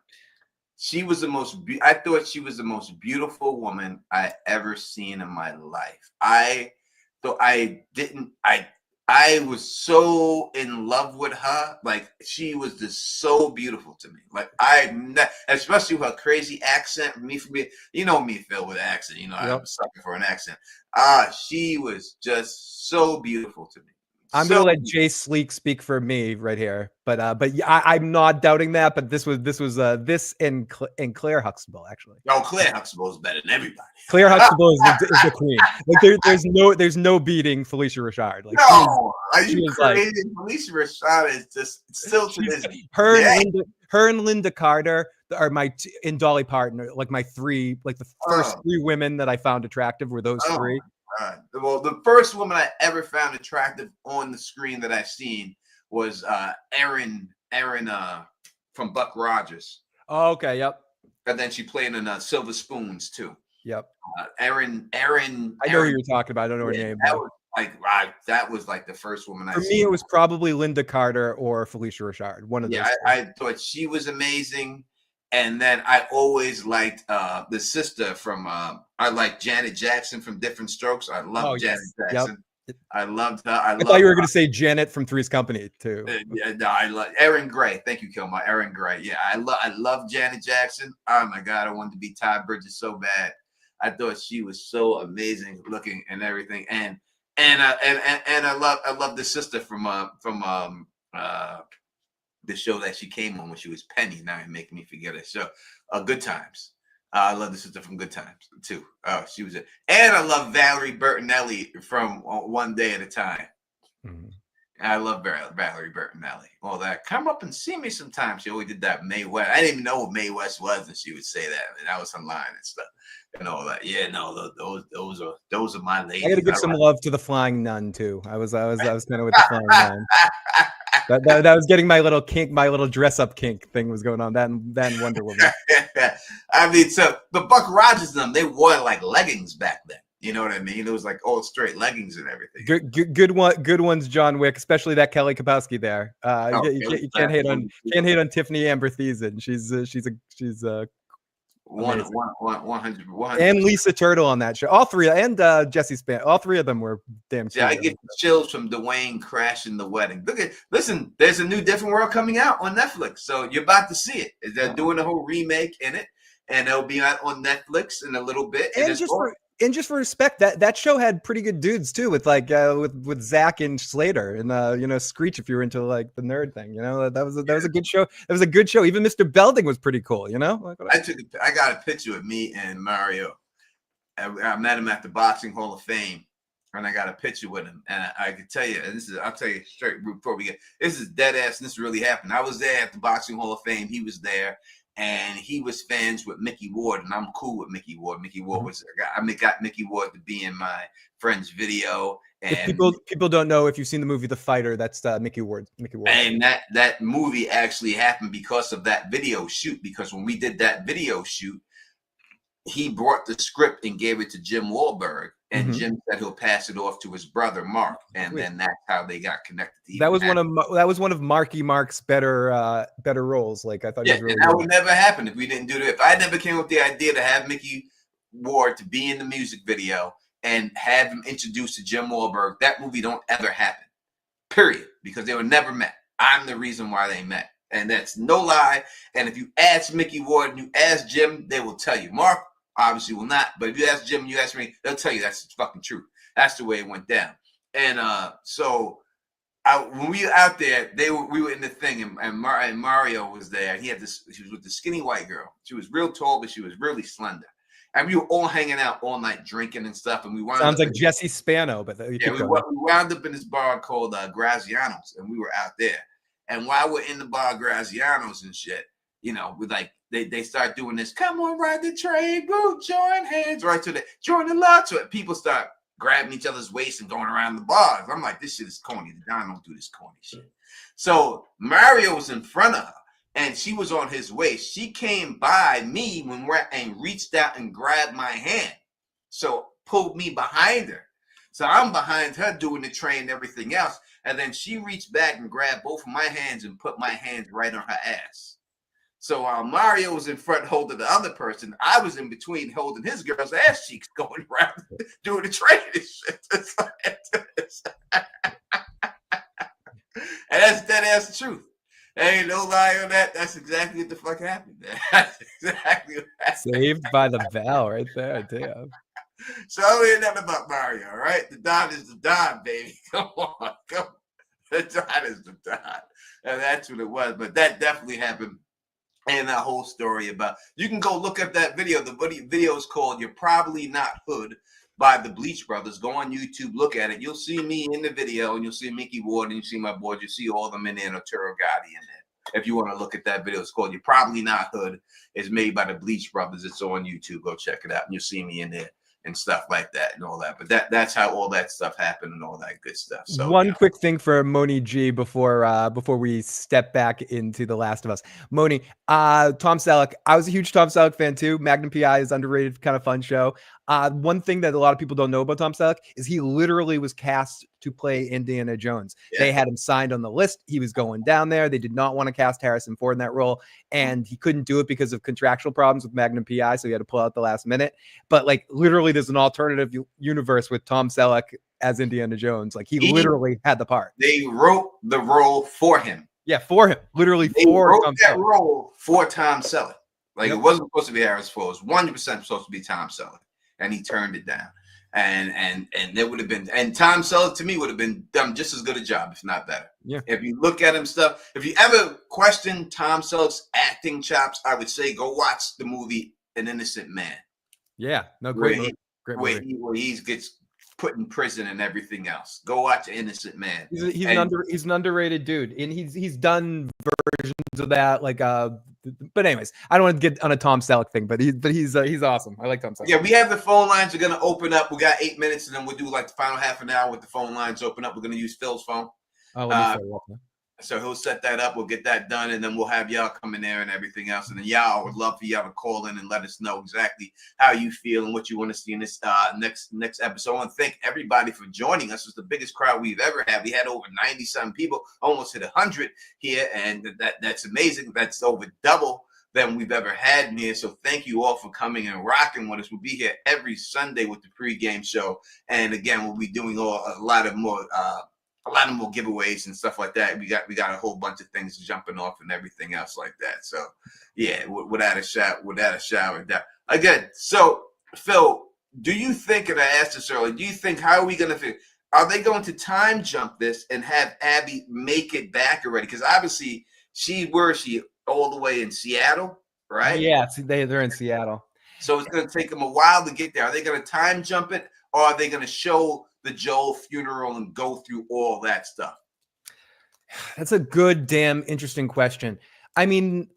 She was the most. I thought she was the most beautiful woman I ever seen in my life. I was so in love with her. Like she was just so beautiful to me. Like especially with her crazy accent. Me, Phil, with accent. I'm a sucker for an accent. She was just so beautiful to me. I'm gonna let Jay Sleek speak for me right here, but I'm not doubting that. But this and Claire Huxtable actually. Oh, Claire Huxtable is better than everybody. Claire Huxtable is the queen. Like there's no beating Felicia Rashad. Like no, are you crazy? Felicia Rashad is just still to this. Her and Linda Carter are in Dolly Parton, like my three, like the first 3 women that I found attractive were those 3. Well, the first woman I ever found attractive on the screen that I've seen was Erin from Buck Rogers. Oh, okay, yep. And then she played in Silver Spoons too. Yep. Erin. I know who you're talking about. I don't know her name. That was like the first woman For me, it was probably Linda Carter or Felicia Rashad. One of those. I thought she was amazing. And then I always liked the sister from I like Janet Jackson from Different Strokes. I love Janet Jackson. Yep. I loved her. I thought you were going to say Janet from Three's Company too. I love Erin Gray. Thank you, Kilmar. Erin Gray. Yeah, I love Janet Jackson. Oh my God, I wanted to be Todd Bridges so bad. I thought she was so amazing looking and everything. And I love the sister from the show that she came on when she was Penny. Now you're making me forget it. So, Good Times. I love the sister from Good Times too. Oh, she was it. And I love Valerie Bertinelli from One Day at a Time. Mm-hmm. I love Valerie Bertinelli. All that. Come up and see me sometime. She always did that Mae West. I didn't even know what Mae West was, and she would say that. And I was online and stuff and all that. Yeah, no, those are my ladies. I got to give some love to the Flying Nun too. I was kind of with the Flying Nun. That was getting my little kink, my little dress up kink thing was going on. That and Wonder Woman. I mean, so the Buck Rogers they wore like leggings back then. You know what I mean? It was like all straight leggings and everything. Good ones, John Wick, especially that Kelly Kapowski there. You can't hate on Tiffany Amber Thiessen. She's 100. And Lisa Turtle on that show. All 3, and Jesse Span. All 3 of them were damn cute. Yeah, I get chills from Dwayne crashing the wedding. Listen, there's a new Different World coming out on Netflix, so you're about to see it. They're doing a whole remake in it, and it'll be out on Netflix in a little bit. And just for respect, that show had pretty good dudes too, with like with Zach and Slater and Screech, if you were into like the nerd thing, that was a good show. That was a good show. Even Mr. Belding was pretty cool, I got a picture of me and Mario. I met him at the Boxing Hall of Fame, and I got a picture with him. And I can tell you, and I'll tell you straight before we get, this is dead ass, and this really happened. I was there at the Boxing Hall of Fame. He was there, and he was fans with Mickey Ward, and I'm cool with Mickey Ward. Mickey Ward was, got Mickey Ward to be in my friend's video. And if people don't know, if you've seen the movie The Fighter, that's Mickey Ward. And that movie actually happened because of that video shoot. Because when we did that video shoot, he brought the script and gave it to Jim Wahlberg, and Jim said he'll pass it off to his brother Mark, and then that's how they got connected. That was one of Marky Mark's better roles. Like I thought, yeah, really that would never happen if we didn't do it. If I never came up with the idea to have Mickey Ward to be in the music video and have him introduced to Jim Wahlberg, that movie don't ever happen. Period, because they were never met. I'm the reason why they met, and that's no lie. And if you ask Mickey Ward and you ask Jim, they will tell you. Mark obviously will not, but if you ask Jim and you ask me, they'll tell you that's the fucking truth. That's the way it went down. And so when we were out there, we were in the thing, and Mario was there. He was with the skinny white girl. She was real tall, but she was really slender. And we were all hanging out all night drinking and stuff. And we sounds like Jesse Spano, but we wound up in this bar called Graziano's, and we were out there. And while we're in the bar Graziano's and shit, you know, with like they start doing this, come on, ride the train, boo, join hands, right to the join the lot. So people start grabbing each other's waist and going around the bars. I'm like, this shit is corny. The Don don't do this corny shit. So Mario was in front of her, and she was on his waist. She came by me and reached out and grabbed my hand. So pulled me behind her. So I'm behind her doing the train and everything else. And then she reached back and grabbed both of my hands and put my hands right on her ass. So while Mario was in front holding the other person, I was in between holding his girl's ass cheeks going around doing the train and shit. And that's dead ass truth. There ain't no lie on that. That's exactly what the fuck happened. That's exactly what happened. Saved by the bell right there. Damn. So I ain't nothing about Mario, all right? The Don is the Don, baby. Come on. The Don is the Don. And that's what it was. But that definitely happened. And that whole story about, you can go look up that video. The video is called You're Probably Not Hood by the Bleach Brothers. Go on YouTube, look at it. You'll see me in the video, and you'll see Mickey Ward, and you see my boys. You see all of them in there, and Arturo Gotti in there. If you want to look at that video, it's called You're Probably Not Hood. It's made by the Bleach Brothers. It's on YouTube. Go check it out, and you'll see me in there and stuff like that and all that. But that's how all that stuff happened and all that good stuff. So one quick thing for Moni G before we step back into The Last of Us. Moni, Tom Selleck. I was a huge Tom Selleck fan too. Magnum PI is underrated, kind of fun show. One thing that a lot of people don't know about Tom Selleck is he literally was cast to play Indiana Jones. Yeah. They had him signed on the list. He was going down there. They did not want to cast Harrison Ford in that role, and he couldn't do it because of contractual problems with Magnum PI, so he had to pull out the last minute. But like literally, there's an alternative universe with Tom Selleck as Indiana Jones. Like he literally had the part. They wrote the role for him. Yeah, for him. Literally they wrote that role for Tom Selleck. Like it wasn't supposed to be Harrison Ford. It was 100% supposed to be Tom Selleck. And he turned it down, and it would have been, and Tom Selleck to me would have been done just as good a job, if not better. Yeah. If you look at him stuff, if you ever question Tom Selleck's acting chops, I would say go watch the movie An Innocent Man. Yeah, no, great movie. Where he gets put in prison and everything else. Go watch Innocent Man. He's an underrated dude, and he's done versions of that like But anyways, I don't want to get on a Tom Selleck thing, but he's awesome. I like Tom Selleck. Yeah, we have the phone lines are gonna open up. We got 8 minutes, and then we'll do like the final half an hour with the phone lines open up. We're gonna use Phil's phone. So he'll set that up. We'll get that done, and then we'll have y'all come in there and everything else. And then y'all would love for y'all to call in and let us know exactly how you feel and what you want to see in this next episode. I want to thank everybody for joining us. It's the biggest crowd we've ever had. We had over 90-some people, almost hit 100 here, and that's amazing. That's over double than we've ever had in here. So thank you all for coming and rocking with us. We'll be here every Sunday with the pregame show, and again, we'll be doing a lot of more giveaways and stuff like that. We got a whole bunch of things jumping off and everything else like that. So yeah, without a shower. Again, so Phil, do you think, and I asked this earlier, do you think, how are we going to figure, are they going to time jump this and have Abby make it back already? Because obviously where is she, all the way in Seattle, right? Yeah, they're in Seattle. So it's going to take them a while to get there. Are they going to time jump it, or are they going to show the Joel funeral and go through all that stuff? That's a good, damn interesting question. I mean,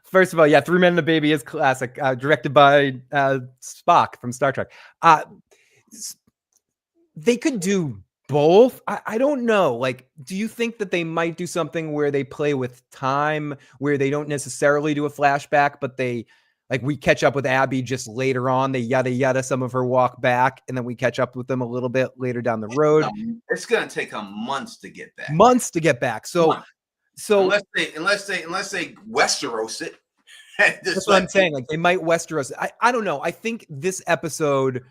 first of all, yeah, Three Men and a Baby is classic, directed by Spock from Star Trek. They could do both. I don't know. Like, do you think that they might do something where they play with time, where they don't necessarily do a flashback, but they, like, we catch up with Abby just later on, they yada some of her walk back, and then we catch up with them a little bit later down the road. It's gonna take them months to get back. So unless they Westeros it. That's what I'm saying. Like, they might Westeros. I don't know. I think this episode,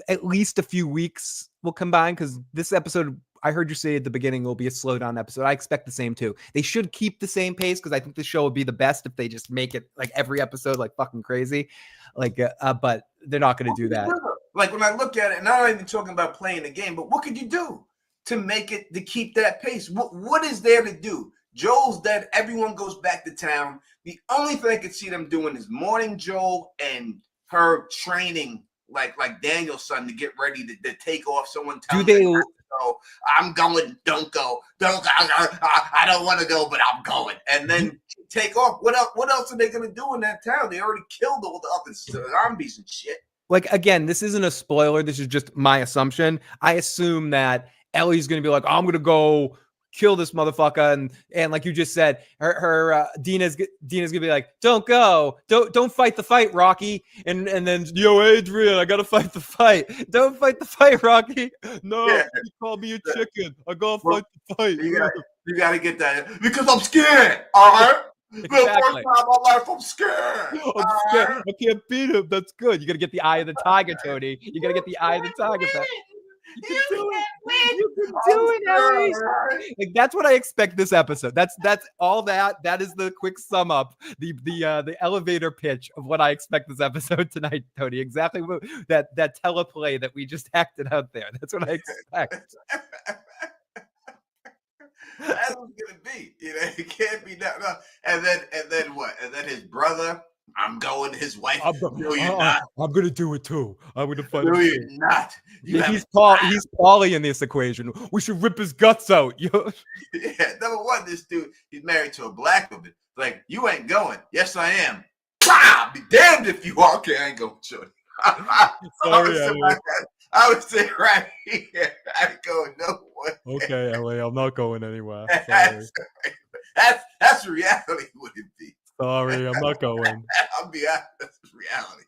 at least a few weeks will combine, because this episode, I heard you say at the beginning, will be a slow down episode. I expect the same too. They should keep the same pace, because I think the show would be the best if they just make it like every episode like fucking crazy. Like, but they're not going to do that. Like, when I look at it, and I'm not even talking about playing the game, but what could you do to make it, to keep that pace? What is there to do? Joel's dead. Everyone goes back to town. The only thing I could see them doing is mourning Joel and her training, like Daniel's son, to get ready to take off. Someone tells them, go. I'm going. Don't go. I don't want to go, but I'm going. And then take off. What else are they going to do in that town? They already killed all the other zombies and shit. Like, again, this isn't a spoiler. This is just my assumption. I assume that Ellie's going to be like, I'm going to go kill this motherfucker, and like you just said, her Dina's gonna be like, don't go, don't fight the fight, Rocky, and then, yo, Adrian, I gotta fight the fight. Don't fight the fight, Rocky. No, you called me a chicken. I gotta fight the fight. You gotta get that, because I'm scared. All right. Exactly. The first time in my life, I'm scared. I can't beat him. That's good. You gotta get the eye of the tiger, Tony. You gotta get the eye of the tiger. You can do it, Ellie. Like, that's what I expect this episode. That's all that. That is the quick sum up, the elevator pitch of what I expect this episode tonight, Tony. Exactly what, that teleplay that we just acted out there. That's what I expect. That's what it's gonna be. You know, it can't be that. No. And then what? And then his brother. I'm going. His wife. No, you're not. I'm gonna do it too. I'm gonna fight. No, you're not. He's Paulie in this equation. We should rip his guts out. Yeah. Number one, this dude, he's married to a black woman. Like, you ain't going. Yes, I am. Bah! Be damned if you are. Okay, I ain't going, shorty. I would say right here. I ain't going nowhere. Okay, Ellie, I'm not going anywhere. That's reality. Would it be? Sorry, I'm not going. I'll be honest. That's reality.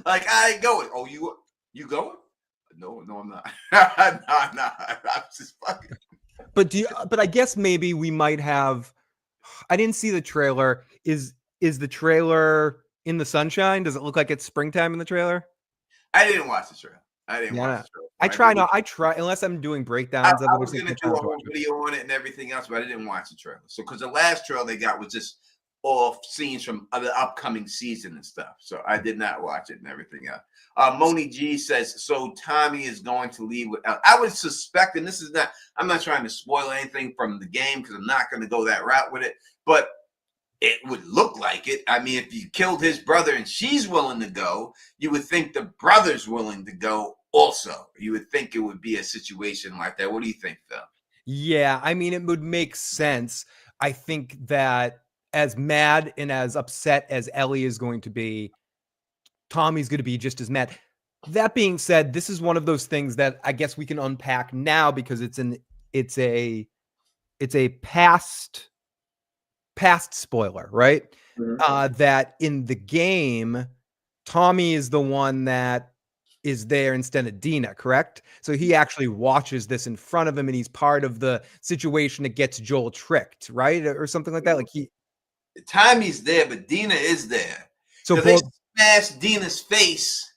Like, I ain't going. Oh, you going? No, I'm not. No, I'm just fucking. But I guess maybe we might have. I didn't see the trailer. Is the trailer in the sunshine? Does it look like it's springtime in the trailer? I didn't watch the trailer. I didn't watch the trailer. I try unless I'm doing breakdowns. I was gonna do a whole video on it and everything else, but I didn't watch the trailer. So, because the last trailer they got was just all scenes from the upcoming season and stuff. So I did not watch it and everything else. Moni G says, so Tommy is going to leave with I would suspect, and this is not, I'm not trying to spoil anything from the game because I'm not going to go that route with it, but it would look like it. I mean, if you killed his brother and she's willing to go, you would think the brother's willing to go also. You would think it would be a situation like that. What do you think, Phil? Yeah, I mean, it would make sense. I think that as mad and as upset as Ellie is going to be, Tommy's going to be just as mad. That being said, this is one of those things that I guess we can unpack now because it's a past spoiler, right? Mm-hmm. That in the game, Tommy is the one that is there instead of Dina, correct? So he actually watches this in front of him and he's part of the situation that gets Joel tricked, right? Or something like that. Like Tommy's there, but Dina is there. So they smash Dina's face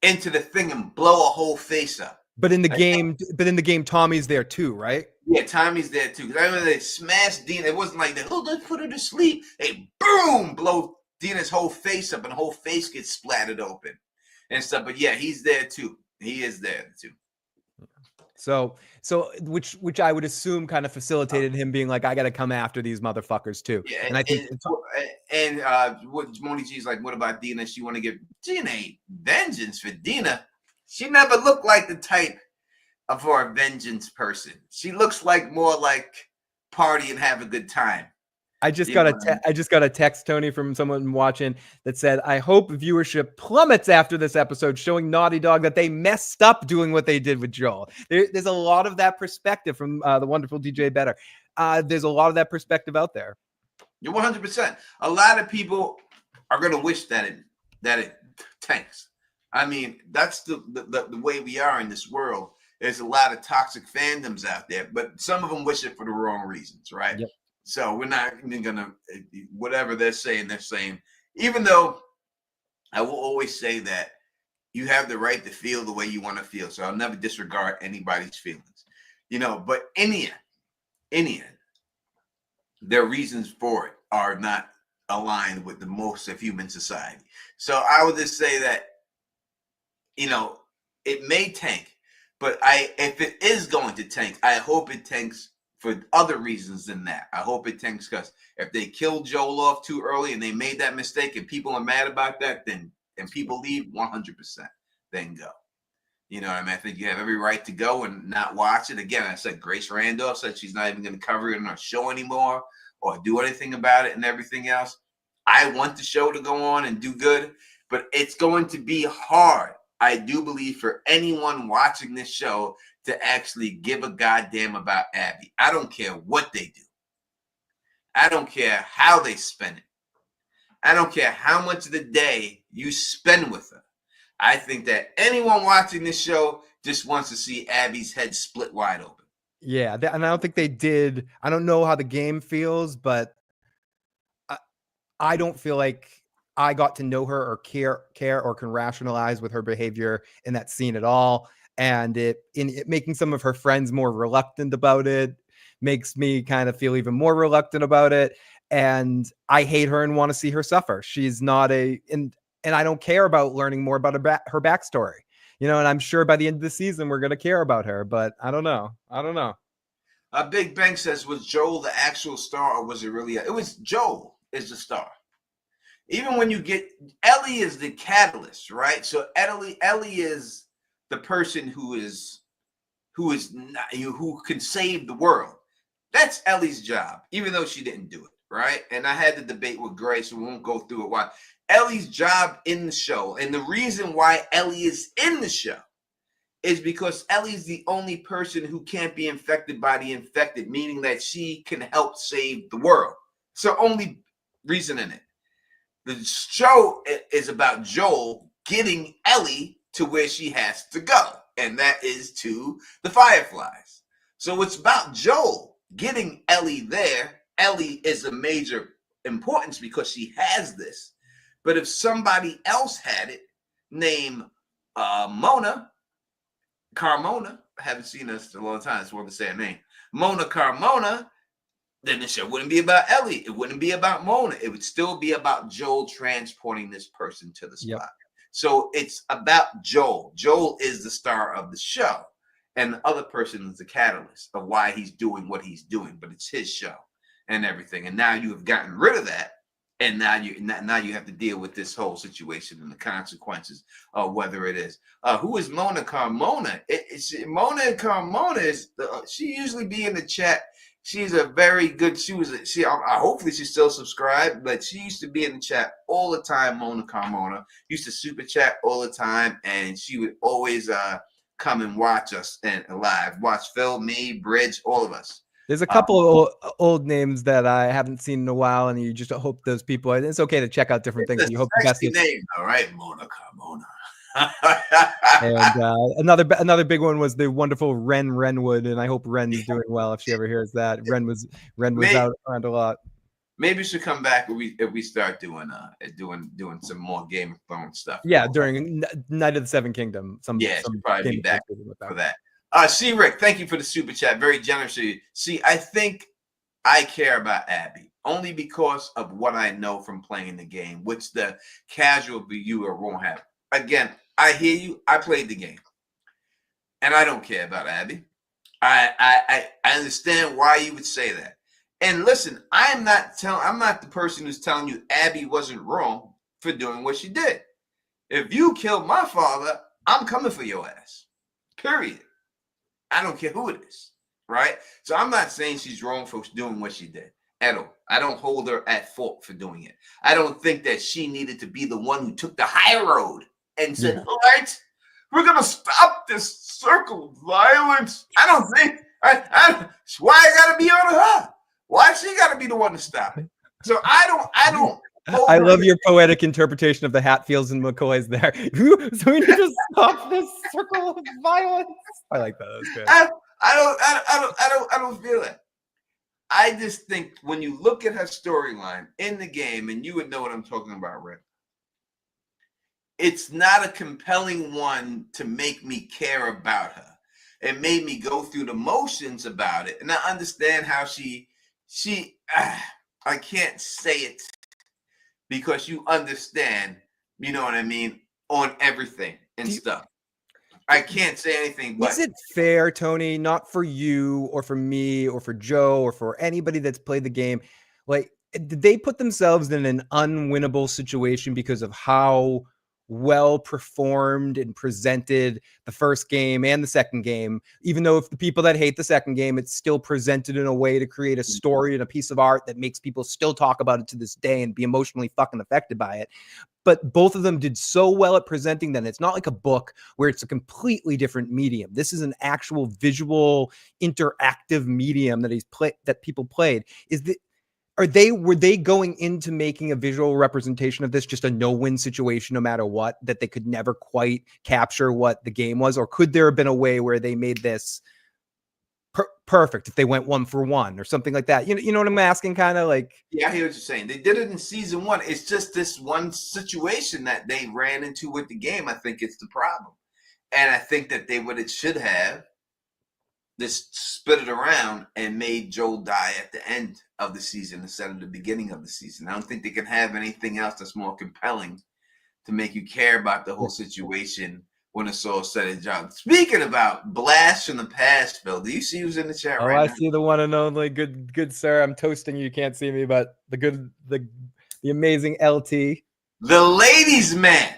into the thing and blow a whole face up. But in the game, Tommy's there too, right? Yeah, Tommy's there too. Because I remember they smashed Dina. It wasn't like that. Oh, let's put her to sleep. They boom, blow Dina's whole face up, and the whole face gets splattered open and stuff. But yeah, he's there too. He is there too. So which I would assume kind of facilitated him being like, I got to come after these motherfuckers too. Yeah, and I think what Moni G's like, what about Dina? She want to give Dina vengeance for Dina. She never looked like the type of a vengeance person. She looks like more like party and have a good time. I just got a text, Tony, from someone watching that said, "I hope viewership plummets after this episode, showing Naughty Dog that they messed up doing what they did with Joel." There's a lot of that perspective from the wonderful DJ Better. There's a lot of that perspective out there. You're 100%. A lot of people are going to wish that it tanks. I mean, that's the way we are in this world. There's a lot of toxic fandoms out there, but some of them wish it for the wrong reasons, right? Yep. So we're not even gonna, whatever they're saying. Even though I will always say that you have the right to feel the way you want to feel. So I'll never disregard anybody's feelings, but in the end, their reasons for it are not aligned with the most of human society. So I would just say that, it may tank, but if it is going to tank, I hope it tanks for other reasons than that. I hope it tanks because if they killed Joel off too early and they made that mistake and people are mad about that, then and people leave 100%, then go. You know what I mean? I think you have every right to go and not watch it. Again, I said Grace Randolph said she's not even going to cover it in our show anymore or do anything about it and everything else. I want the show to go on and do good, but it's going to be hard, I do believe, for anyone watching this show to actually give a goddamn about Abby. I don't care what they do. I don't care how they spend it. I don't care how much of the day you spend with her. I think that anyone watching this show just wants to see Abby's head split wide open. Yeah, and I don't think they did. I don't know how the game feels, but I don't feel like I got to know her or care or can rationalize with her behavior in that scene at all. And it making some of her friends more reluctant about it makes me kind of feel even more reluctant about it. And I hate her and want to see her suffer. She's not and I don't care about learning more about her backstory, and I'm sure by the end of the season, we're going to care about her, but I don't know. Big Bang says, was Joel the actual star or was it really? It was Joel is the star. Even when you get Ellie is the catalyst, right? So Ellie is the person who can save the world. That's Ellie's job, even though she didn't do it, right? And I had the debate with Grace, so we won't go through it. Why Ellie's job in the show, and the reason why Ellie is in the show, is because Ellie's the only person who can't be infected by the infected, meaning that she can help save the world. It's the only reason in it. The show is about Joel getting Ellie to where she has to go, and that is to the Fireflies. So it's about Joel getting Ellie there. Ellie is a major importance because she has this. But if somebody else had it, named Mona Carmona, I haven't seen us in a long time, I just wanted to say her name, Mona Carmona, then the show wouldn't be about Ellie. It wouldn't be about Mona. It would still be about Joel transporting this person to the spot. Yep. So it's about Joel. Joel is the star of the show. And the other person is the catalyst of why he's doing what he's doing. But it's his show and everything. And now you have gotten rid of that. And now you have to deal with this whole situation and the consequences of whether it is. Who is Mona Carmona? Mona Carmona is, she usually be in the chat. She's a very good, hopefully she's still subscribed, but she used to be in the chat all the time. Mona Carmona used to super chat all the time, and she would always come and watch us and live, watch Phil, me, Bridge, all of us. There's a couple of old names that I haven't seen in a while, and you just hope those people, it's okay to check out different things. You hope the best name, all right, Mona Carmona. And another big one was the wonderful Renwood, and I hope Ren's doing well if she ever hears that. Ren was out around a lot. Maybe she'll come back if we start doing some more Game of Thrones stuff. Yeah, during Night of the Seven Kingdom. She'll probably be back for that. See, Rick, thank you for the super chat. Very generous of you. See, I think I care about Abby only because of what I know from playing the game, which the casual viewer won't have. Again, I hear you. I played the game, and I don't care about Abby. I understand why you would say that. And listen, I'm not the person who's telling you Abby wasn't wrong for doing what she did. If you killed my father, I'm coming for your ass. Period. I don't care who it is, right? So I'm not saying she's wrong for doing what she did at all. I don't hold her at fault for doing it. I don't think that she needed to be the one who took the high road and said, all right, we're going to stop this circle of violence. I don't think, why I got to be on her? Why she got to be the one to stop it? So I don't. I love your poetic interpretation of the Hatfields and McCoys there. So we need to stop this circle of violence. I like that. That's good. I don't feel it. I just think when you look at her storyline in the game, and you would know what I'm talking about, Rick, it's not a compelling one to make me care about her. It made me go through the motions about it, and I understand how I can't say it because you understand, you know what I mean, on everything and stuff. I can't say anything, but is it fair, Tony, not for you or for me or for Joe or for anybody that's played the game, like, did they put themselves in an unwinnable situation because of how well performed and presented the first game and the second game? Even though if the people that hate the second game, it's still presented in a way to create a story and a piece of art that makes people still talk about it to this day and be emotionally fucking affected by it. But both of them did so well at presenting that it's not like a book where it's a completely different medium. This is an actual visual interactive medium that people played. Were they going into making a visual representation of this just a no-win situation no matter what, that they could never quite capture what the game was? Or could there have been a way where they made this perfect if they went 1 for 1 or something like that? You know what I'm asking, kind of like? Yeah, I hear what you're saying. They did it in season 1. It's just this one situation that they ran into with the game. I think it's the problem. And I think that they should have this split it around and made Joel die at the end of the season instead of the beginning of the season. I don't think they can have anything else that's more compelling to make you care about the whole situation when it's all said and done. Speaking about blasts from the past, Phil, do you see who's in the chat right now? I see the one and only good sir. I'm toasting you. You can't see me, but the amazing LT. The ladies' man.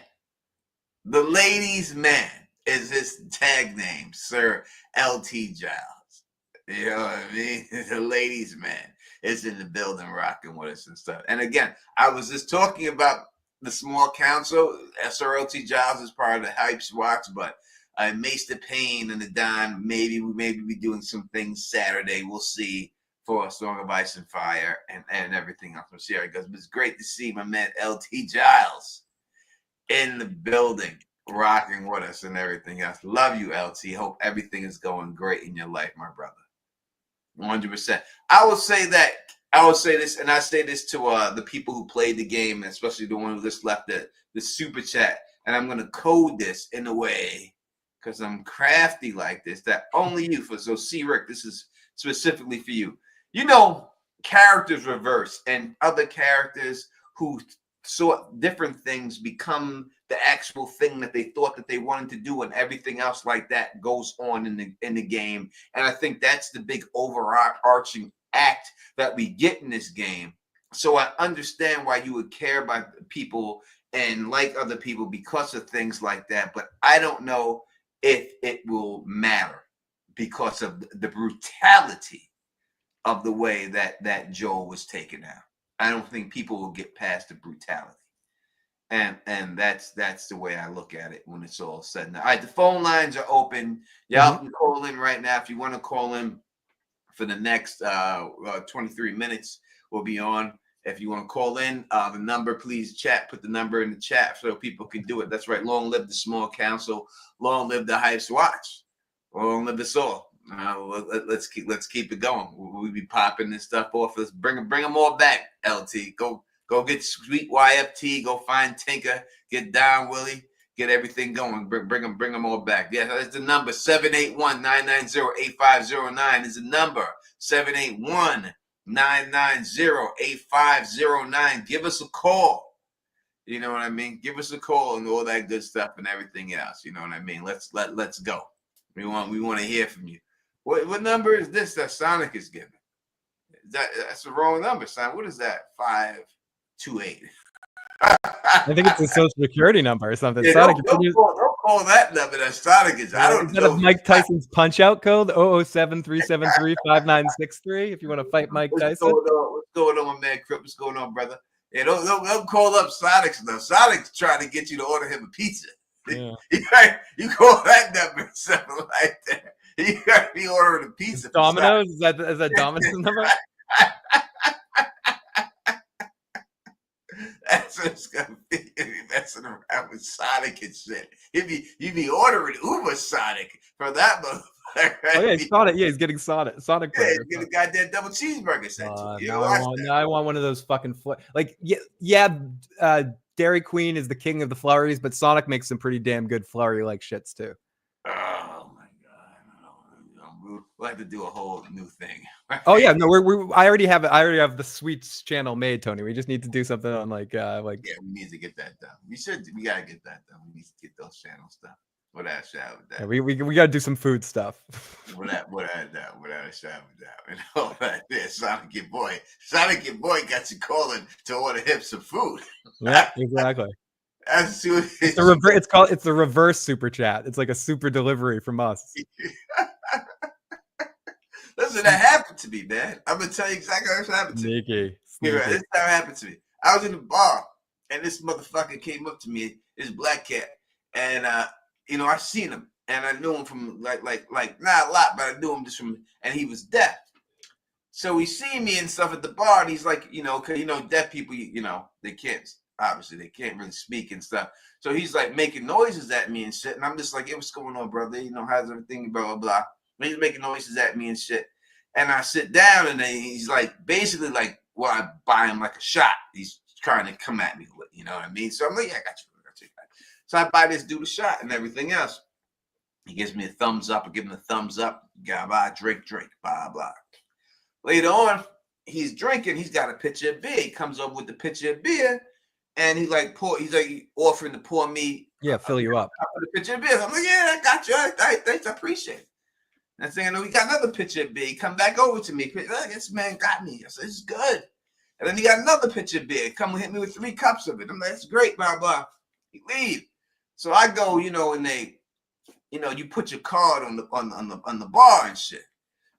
The ladies' man is his tag name, Sir LT Giles. You know what I mean? The ladies' man is in the building rocking with us and stuff. And again, I was just talking about the small council. Sir LT Giles is part of the Hype Watch, but Mace the Pain and the Don, maybe be doing some things Saturday. We'll see, for a Song of Ice and Fire and everything else. We'll see how it goes. But it's great to see my man LT Giles in the building, rocking with us and everything else. Love you, LT. Hope everything is going great in your life, my brother. 100%. I will say this, and I say this to the people who played the game, especially the one who just left the super chat. And I'm going to code this in a way, because I'm crafty like this, that only you, so C-Rick, this is specifically for you. You know, characters reverse, and other characters who saw different things become the actual thing that they thought that they wanted to do, and everything else like that goes on in the game. And I think that's the big overarching act that we get in this game. So I understand why you would care about people and like other people because of things like that, but I don't know if it will matter because of the brutality of the way that Joel was taken out. I don't think people will get past the brutality. And that's the way I look at it when it's all said. All right, the phone lines are open. Y'all can call in right now if you want to call in for the next 23 minutes. We'll be on. If you want to call in, the number, please put the number in the chat so people can do it. That's right. Long live the small council. Long live the Hypes Watch. Long live us all. Let's keep it going. We'll be popping this stuff off. Let's bring them all back. LT, go get Sweet YFT. Go find Tinker. Get Don Willie. Get everything going. Bring them all back. Yeah, that's the number. 781-990-8509 is the number. 781-990-8509. Give us a call. You know what I mean? Give us a call and all that good stuff and everything else. You know what I mean? Let's go. We want to hear from you. What number is this that Sonic is giving? That's the wrong number, Sonic. What is that? 528. I think it's a social security number or something. Yeah, Sonic, don't call that number. That Sonic is. I don't Instead know. of Mike Tyson's punch out code 007-373-5963 if you want to fight Mike Tyson. What's going on, man? Crip, what's going on, brother? Yeah, don't call up Sonic stuff. Sonic's trying to get you to order him a pizza. Yeah. You call that number something like that. You got to be ordering a pizza. Domino's? Is that Domino's number? That's what's gonna be. Messing around with Sonic and shit. You be ordering Uber Sonic for that motherfucker. Oh yeah, Sonic. Yeah, he's getting Sonic. Yeah, he's getting a goddamn double cheeseburger sent to you. Now I want one of those fucking Dairy Queen is the king of the flurries, but Sonic makes some pretty damn good flurry like shits too. Oh my god, we'll have to do a whole new thing. Oh yeah, no, I already have the sweets channel made, Tony. We just need to do something on yeah, we need to get that done. We gotta get that done. We need to get those channels done. Without a shadow of doubt. Yeah, we gotta do some food stuff. Without a shadow of doubt. And all that there, Sonic your boy got you calling to order him some food. Yeah, exactly. As soon as It's the reverse super chat. It's like a super delivery from us. Listen, that happened to me, man. I'm gonna tell you exactly what happened to me. Sneaky. This is how it happened to me. I was in the bar and this motherfucker came up to me, this black cat, and I seen him and I knew him from like not a lot, but I knew him just from, and he was deaf. So he seen me and stuff at the bar, and he's like, cause deaf people, they can't really speak and stuff. So he's like making noises at me and shit, and I'm just like, hey, what's going on, brother? How's everything? Blah blah blah. And he's making noises at me and shit, and I sit down, and then he's like, basically like, well, I buy him like a shot. He's trying to come at me with, you know what I mean? So I'm like, yeah, I got you. So I buy this dude a shot and everything else. He gives me a thumbs up. I give him a thumbs up. Blah, drink, blah, blah. Later on, he's drinking. He's got a pitcher of beer. He comes over with the pitcher of beer, and he's like offering to pour me. Yeah, fill you up. The pitcher of beer. I'm like, yeah, I got you. Thanks, I appreciate it. Next thing I know, he got another pitcher of beer. He come back over to me. This man got me. I said, this is good. And then he got another pitcher of beer. Come and hit me with 3 cups of it. I'm like, that's great, blah, blah. He leave. So I go, and they, you put your card on the bar and shit.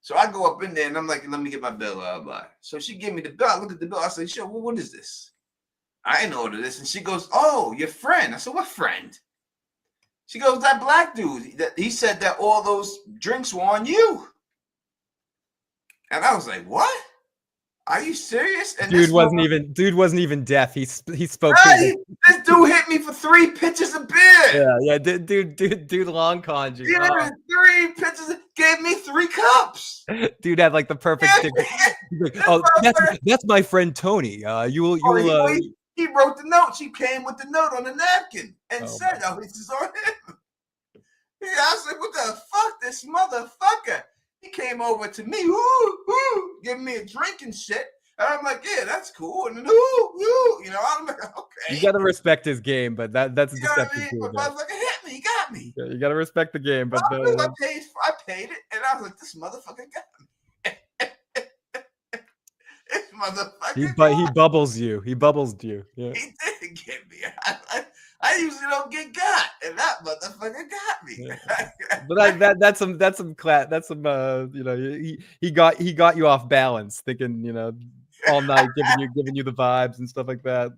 So I go up in there and I'm like, let me get my bill, blah, blah. So she gave me the bill. I look at the bill. I say, sure, well, what is this? I didn't order this. And she goes, oh, your friend. I said, what friend? She goes, that black dude. He said that all those drinks were on you. And I was like, what? Are you serious? And dude wasn't even deaf. He spoke. Right? This dude hit me for 3 pitchers of beer. Yeah. Dude, long con you. Yeah, 3 pitchers. Gave me 3 cups. Dude had like the perfect. Like, oh, that's my friend Tony. He wrote the note. She came with the note on the napkin and said, "Oh, this is on him." Yeah, I was like, "What the fuck, this motherfucker?" He came over to me, giving me a drink and shit. And I'm like, yeah, that's cool. And then, I'm like, okay. You gotta respect his game, but that's deceptive. I mean? But motherfucker hit me, he got me. Yeah, you gotta respect the game, but I paid it, and I was like, this motherfucker got me. This motherfucker. He bubbles you. He bubbled you. Yeah. He did get me. I usually don't get got, and that motherfucker got me. Yeah. But he got you off balance, thinking all night, giving you the vibes and stuff like that.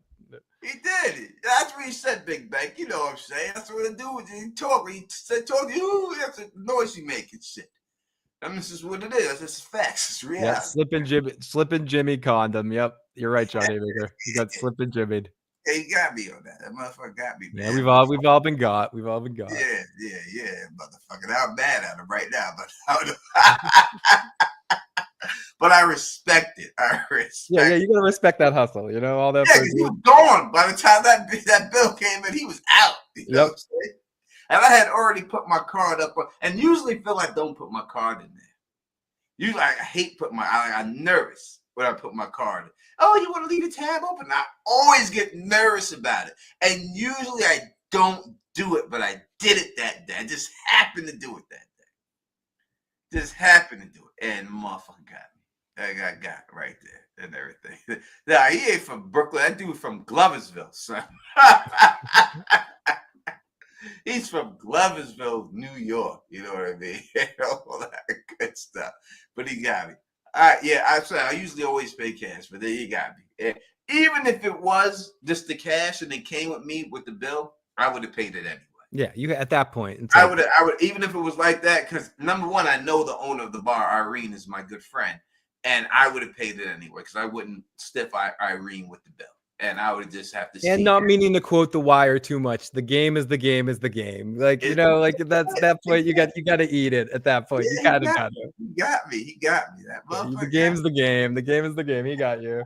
He did. That's what he said, Big Bank. You know what I'm saying? That's what it do. He talk. He said, "Told you that's the noise you make and shit." I mean, this is what it is. It's facts. It's reality. Yeah, slipping Jimmy condom. Yep, you're right, Johnny Baker. You got slipping Jimmied. Yeah, he got me on that. That motherfucker got me, man. Yeah, we've all been got. We've all been got. Yeah, motherfucker. Now I'm mad at him right now, but I respect it. Yeah, you gotta respect that hustle. All that. Yeah, he was gone by the time that bill came in. He was out. You know what I'm saying? And I had already put my card up, and usually feel like don't put my card in there. Usually, I hate putting I'm nervous when I put my card in. Oh, you want to leave the tab open? I always get nervous about it. And usually I don't do it, but I did it that day. I just happened to do it that day. Just happened to do it. And the motherfucker got me. I got right there and everything. Now, he ain't from Brooklyn. That dude from Gloversville, son. He's from Gloversville, New York. You know what I mean? All that good stuff. But he got me. Yeah, I'm sorry. I usually always pay cash, but then he got me. And even if it was just the cash and it came with me with the bill, I would have paid it anyway. Yeah, you at that point. I would, even if it was like that, because number one, I know the owner of the bar, Irene, is my good friend, and I would have paid it anyway because I wouldn't stiff Irene with the bill, and I would just have to. And not meaning to quote The Wire too much. The game is the game is the game. Like like that's that point. You got to eat it at that point. Yeah, you got to. He got me. He got me. That motherfucker. The game's the game. The game is the game. He got you.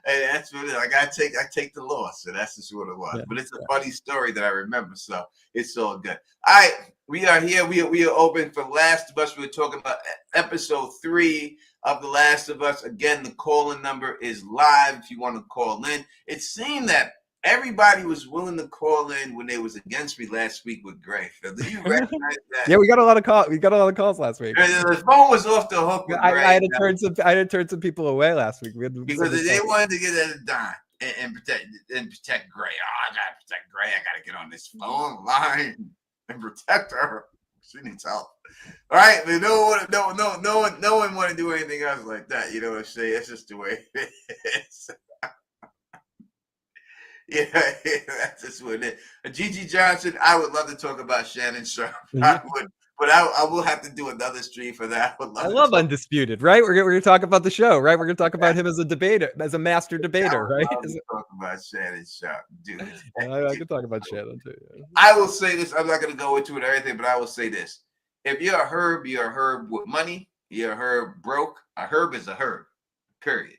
Hey, that's what it is. I take the loss, so that's just what it was. Yeah, but it's a funny story that I remember, so it's all good. All right, we are here. We are open for Last of Us. We were talking about episode 3 of The Last of Us. Again, the call-in number is live if you want to call in. It seemed that everybody was willing to call in when they was against me last week with Gray. Phil, do you recognize that? Yeah, we got a lot of calls. We got a lot of calls last week. The phone was off the hook. I had to turn some people away last week. Because they wanted to get at a dime and protect Gray. Oh, I gotta protect Gray. I gotta get on this phone line and protect her. She needs help. All right, but no one want to do anything else like that. You know what I'm saying? That's just the way it is. Yeah, that's just what it is. Gigi Johnson, I would love to talk about Shannon Sharp. Mm-hmm. I would, but I will have to do another stream for that. I love Undisputed, right? We're gonna talk about the show, right? We're gonna talk about him as a debater, as a master debater, right? Talk about Shannon Sharp, dude. I can talk about Shannon too. Yeah. I will say this. I'm not gonna go into it or anything, but I will say this: if you're a herb, you're a herb with money. You're a herb broke. A herb is a herb. Period.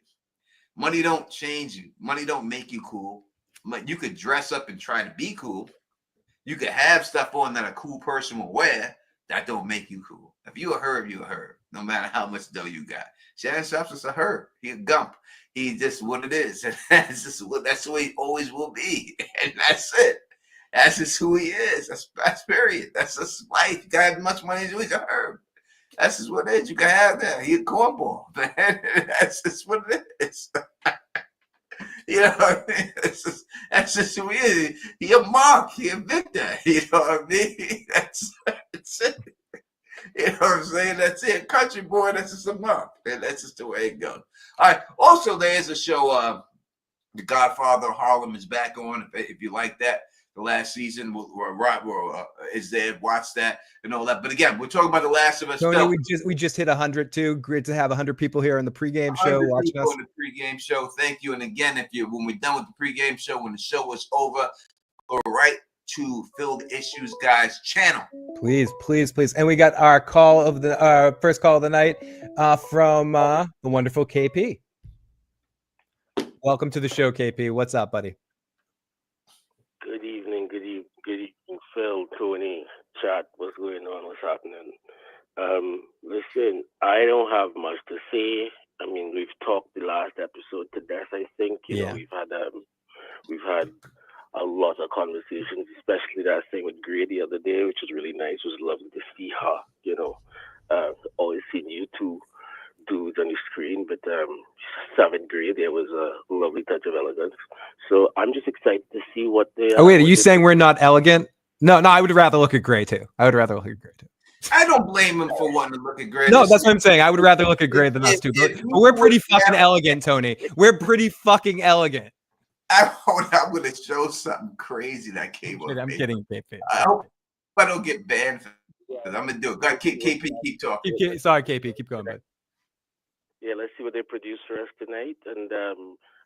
Money don't change you. Money don't make you cool. You could dress up and try to be cool. You could have stuff on that a cool person will wear. That don't make you cool. If you're a herb, you're a herb. No matter how much dough you got. Shannon Sharp's just a herb. He a gump. He just what it is. That's the way he always will be. And that's it. That's just who he is. That's period. That's just life. You got have much money as you, he's a herb. That's just what it is. You can have that. He a cornball. That's just what it is. You know what I mean? That's just who he is. He a Mark. He a Victor. You know what I mean? That's it. You know what I'm saying? That's it. Country boy, that's just a Mark. And that's just the way it goes. All right. Also, there is a show, The Godfather of Harlem is back on. If you like that, the last season is there. Watch that and all that. But again, we're talking about The Last of Us. Tony, we just hit 100 too. Great to have 100 people here on the pregame show watching us. On the pregame show, thank you. And again, when we're done with the pregame show, when the show is over, go right to Fill the Issues Guys channel. Please. And we got our call of the first call of the night from the wonderful KP. Welcome to the show, KP. What's up, buddy? Good evening, Phil, Tony, chat. What's going on? What's happening? Listen, I don't have much to say. I mean, we've talked the last episode to death. I think you know we've had a lot of conversations, especially that thing with Gray the other day, which was really nice. It was lovely to see her. You know, always seen you two dudes on the screen, but Savage Gray, there was a lovely touch of elegance. So I'm just excited to see what they. Oh wait, are you saying we're not elegant? No, I would rather look at Gray too. I don't blame him for wanting to look at Gray. No, that's what I'm saying. I would rather look at Gray than us too. But we're pretty fucking elegant, Tony. We're pretty fucking elegant. I'm going to show something crazy that came up. I'm kidding, KP. I hope I don't get banned. I'm going to do it. Go ahead, KP, keep talking. Sorry, KP. Keep going, bud. Yeah, let's see what they produce for us tonight. And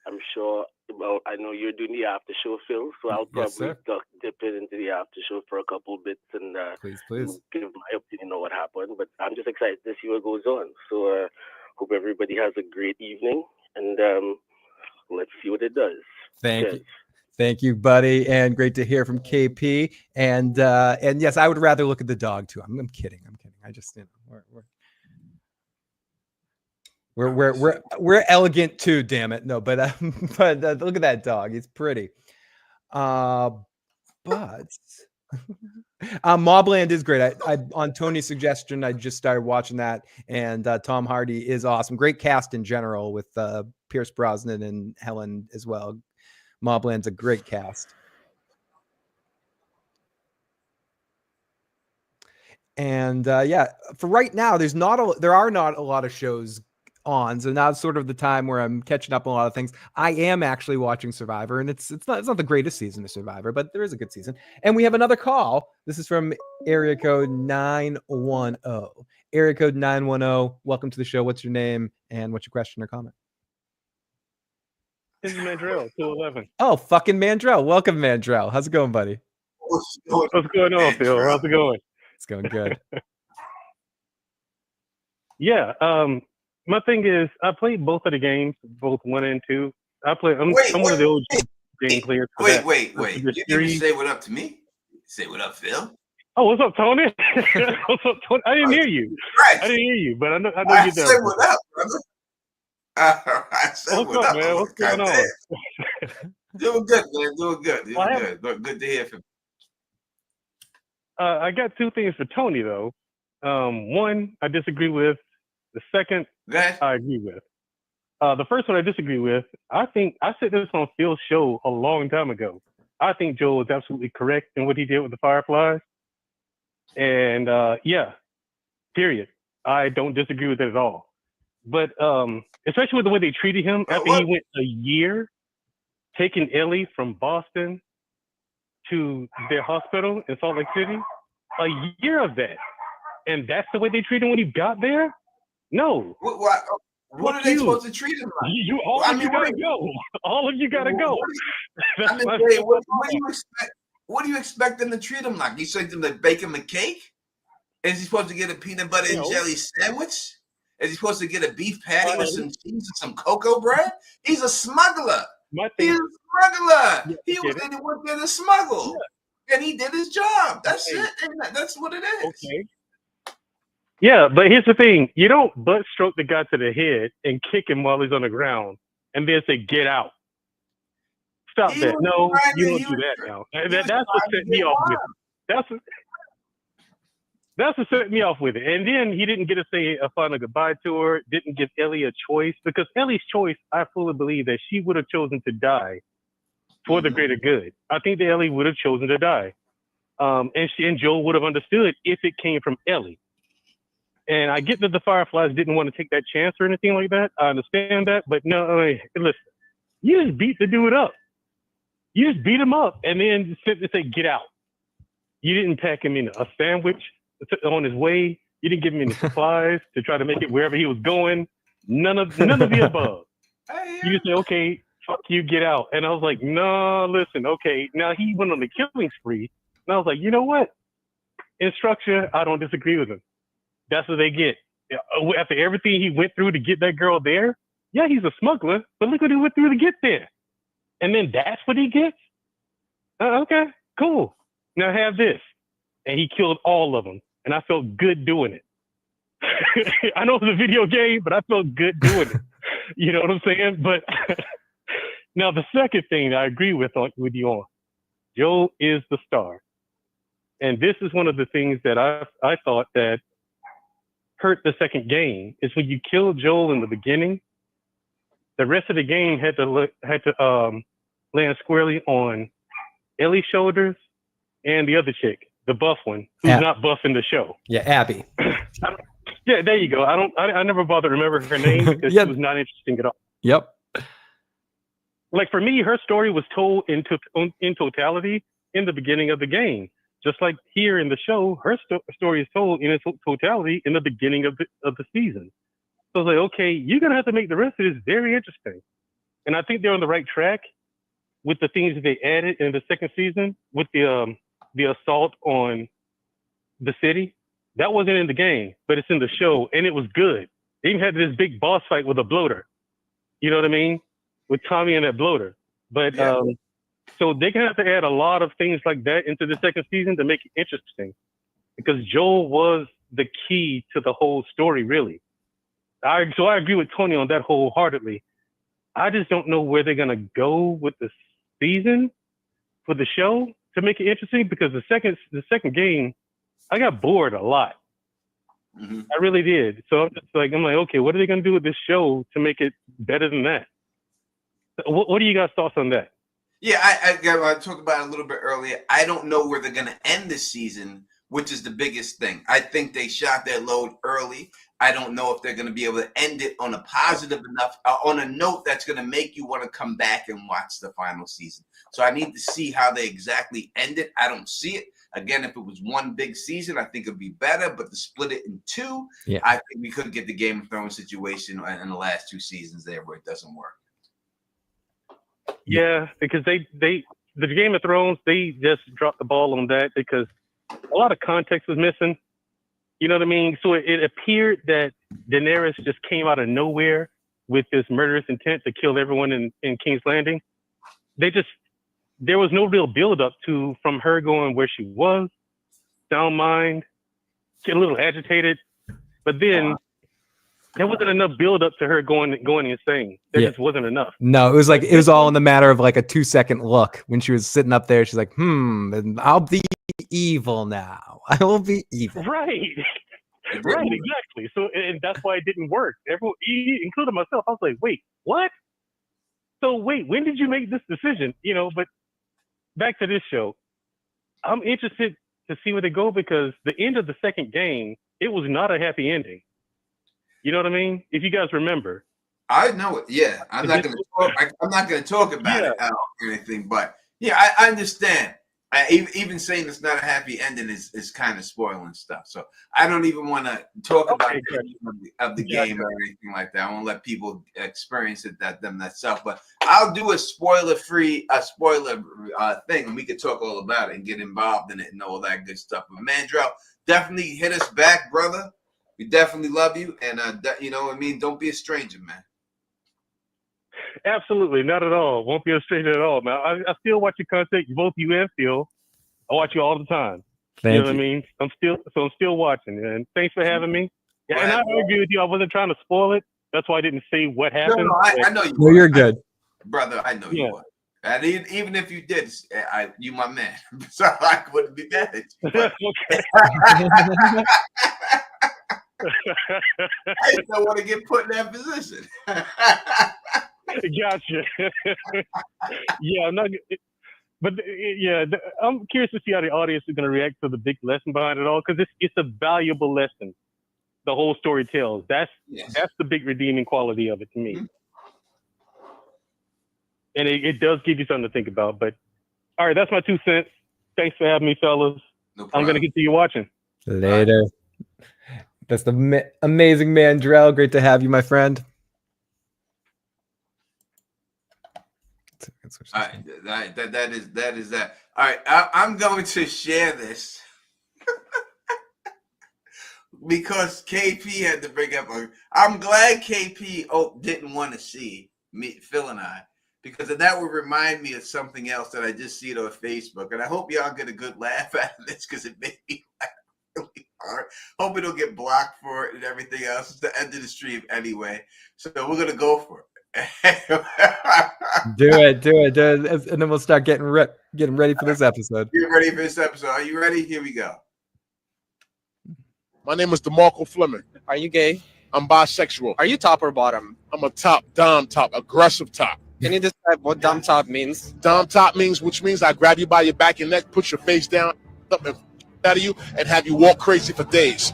I'm sure, well, I know you're doing the after show, Phil, so I'll probably dip into the after show for a couple bits and please give my opinion on what happened. But I'm just excited to see what goes on. So hope everybody has a great evening, and let's see what it does. Thank you, buddy, and great to hear from KP. And yes, I would rather look at the dog too. I'm kidding. I just we're elegant too. Damn it, no, but look at that dog. He's pretty. But Mobland is great. I on Tony's suggestion, I just started watching that, and Tom Hardy is awesome. Great cast in general with Pierce Brosnan and Helen as well. Mobland's a great cast. And yeah, for right now, there are not a lot of shows on. So now it's sort of the time where I'm catching up on a lot of things. I am actually watching Survivor, and it's not the greatest season of Survivor, but there is a good season. And we have another call. This is from area code 910. Area code 910. Welcome to the show. What's your name and what's your question or comment? This is Mandrell, 211. Oh, fucking Mandrell. Welcome, Mandrell. How's it going, buddy? What's going on, Phil? How's it going? It's going good. Yeah. My thing is, I played both of the games, both 1 and 2. I'm one of the old game players. Wait. You didn't even say what up to me. Say what up, Phil. Oh, what's up, Tony? What's up, Tony? I didn't hear you. Right. I didn't hear you, but I know you're I there. said what up, brother. I said What's what up, up, man? What's going on? Doing good, man. Doing good. Good to hear from you. I got 2 things for Tony, though. One, I disagree with. The second, I agree with. The first one I disagree with. I think I said this on Phil's show a long time ago. I think Joel was absolutely correct in what he did with the Fireflies. And yeah, period. I don't disagree with it at all. But especially with the way they treated him after he went a year taking Ellie from Boston to their hospital in Salt Lake City. A year of that. And that's the way they treated him when he got there? No. What are they supposed to treat him like? All of you gotta go. All of you gotta go. What do you expect? What do you expect them to treat him like? You expect them to bake him a cake? Is he supposed to get a peanut butter and jelly sandwich? Is he supposed to get a beef patty with some cheese and some cocoa bread? He's a smuggler. He's a smuggler. Yeah, he was there to smuggle. Yeah. And he did his job. That's it. That's what it is. Okay. Yeah, but here's the thing. You don't butt stroke the guy to the head and kick him while he's on the ground and then say, get out. Stop that. No, you don't do that now. That's what set me off with it. That's what set me off with it. And then he didn't get to say a final goodbye to her, didn't give Ellie a choice, because Ellie's choice, I fully believe that she would have chosen to die for the greater good. I think that Ellie would have chosen to die. And Joel would have understood if it came from Ellie. And I get that the Fireflies didn't want to take that chance or anything like that. I understand that. But no, listen, you just beat the dude up. You just beat him up and then simply say, get out. You didn't pack him in a sandwich on his way. You didn't give him any supplies to try to make it wherever he was going. None of the above. You just say, okay, fuck you, get out. And I was like, no, listen, okay. Now he went on the killing spree. And I was like, you know what? In structure, I don't disagree with him. That's what they get. After everything he went through to get that girl there, yeah, he's a smuggler, but look what he went through to get there. And then that's what he gets? Okay, cool. Now have this. And he killed all of them. And I felt good doing it. I know it's a video game, but I felt good doing it. You know what I'm saying? But now the second thing I agree with you on, Joel is the star. And this is one of the things that I thought that hurt the second game is when you kill Joel in the beginning, the rest of the game had to land squarely on Ellie's shoulders and the other chick, the buff one, who's not buff in the show. Yeah, Abby. Yeah, there you go. I never bothered to remember her name because she was not interesting at all. Yep. Like for me, her story was told in totality in the beginning of the game. Just like here in the show, her story is told in its totality in the beginning of the season. So it's like, okay, you're going to have to make the rest of this very interesting. And I think they're on the right track with the things that they added in the second season with the assault on the city. That wasn't in the game, but it's in the show, and it was good. They even had this big boss fight with a bloater. You know what I mean? With Tommy and that bloater. But so they're going to have to add a lot of things like that into the second season to make it interesting. Because Joel was the key to the whole story, really. So I agree with Tony on that wholeheartedly. I just don't know where they're going to go with the season for the show to make it interesting, because the second game, I got bored a lot. Mm-hmm. I really did. So I'm like, okay, what are they going to do with this show to make it better than that? What are you guys' thoughts on that? Yeah, I talked about it a little bit earlier. I don't know where they're going to end this season which is the biggest thing. I think they shot their load early. I don't know if they're going to be able to end it on a positive enough, on a note that's going to make you want to come back and watch the final season. So I need to see how they exactly end it. I don't see it. Again, if it was one big season, I think it'd be better. But to split it in two, I think we could get the Game of Thrones situation in the last 2 seasons there where it doesn't work. Yeah, because the Game of Thrones, they just dropped the ball on that because a lot of context was missing. You know what I mean? So it appeared that Daenerys just came out of nowhere with this murderous intent to kill everyone in King's Landing. There was no real build-up from her going where she was, sound mind, get a little agitated, but then there wasn't enough build-up to her going insane. There just wasn't enough. No, it was all in the matter of like a 2-second look when she was sitting up there. She's like, and I'll be evil now. I will be evil. Right. Right, exactly. So, and that's why it didn't work. Everyone, including myself, I was like, wait, what? So wait, when did you make this decision? But back to this show. I'm interested to see where they go because the end of the second game, it was not a happy ending. You know what I mean? If you guys remember. I know it. Yeah. I'm not going to talk about it or anything, but yeah, I understand. Even saying it's not a happy ending is kind of spoiling stuff. So I don't even want to talk about the game or anything like that. I want to let people experience it themselves. But I'll do a spoiler thing, and we could talk all about it and get involved in it and all that good stuff. But Mandrell, definitely hit us back, brother. We definitely love you, and you know what I mean. Don't be a stranger, man. Absolutely, not at all. Won't be a stranger at all, man. I still watch your content, both you and Phil. I watch you all the time. Thank you. Know what I mean? I'm still watching, and thanks for having me. Yeah, and I agree with you. I wasn't trying to spoil it. That's why I didn't say what happened. No, I know you. No, you're good, brother. I know you. And even if you did, you my man. So I wouldn't be mad at you. Okay. I just don't want to get put in that position. Gotcha. Yeah, I'm not. But yeah, I'm curious to see how the audience is going to react to the big lesson behind it all because it's a valuable lesson. The whole story tells. That's the big redeeming quality of it to me. Mm-hmm. And it does give you something to think about. But all right, that's my 2 cents. Thanks for having me, fellas. No problem. I'm going to continue watching. Later. That's the amazing Mandrell. Great to have you, my friend. All right, that is that. All right, I'm going to share this because KP had to bring up. I'm glad KP didn't want to see me, Phil and I, because that would remind me of something else that I just see on Facebook, and I hope y'all get a good laugh out of this because it made me laugh really hard. Hope we don't get blocked for it and everything else. It's the end of the stream anyway, so we're gonna go for it. Do it, and then we'll start getting ready for this episode. Get ready for this episode. Are you ready? Here we go. My name is DeMarco Fleming. Are you gay? I'm bisexual. Are you top or bottom? I'm a top, dom top, aggressive top. Can you describe what dom top means? Dom top which means I grab you by your back and neck, put your face down, up and out of you, and have you walk crazy for days.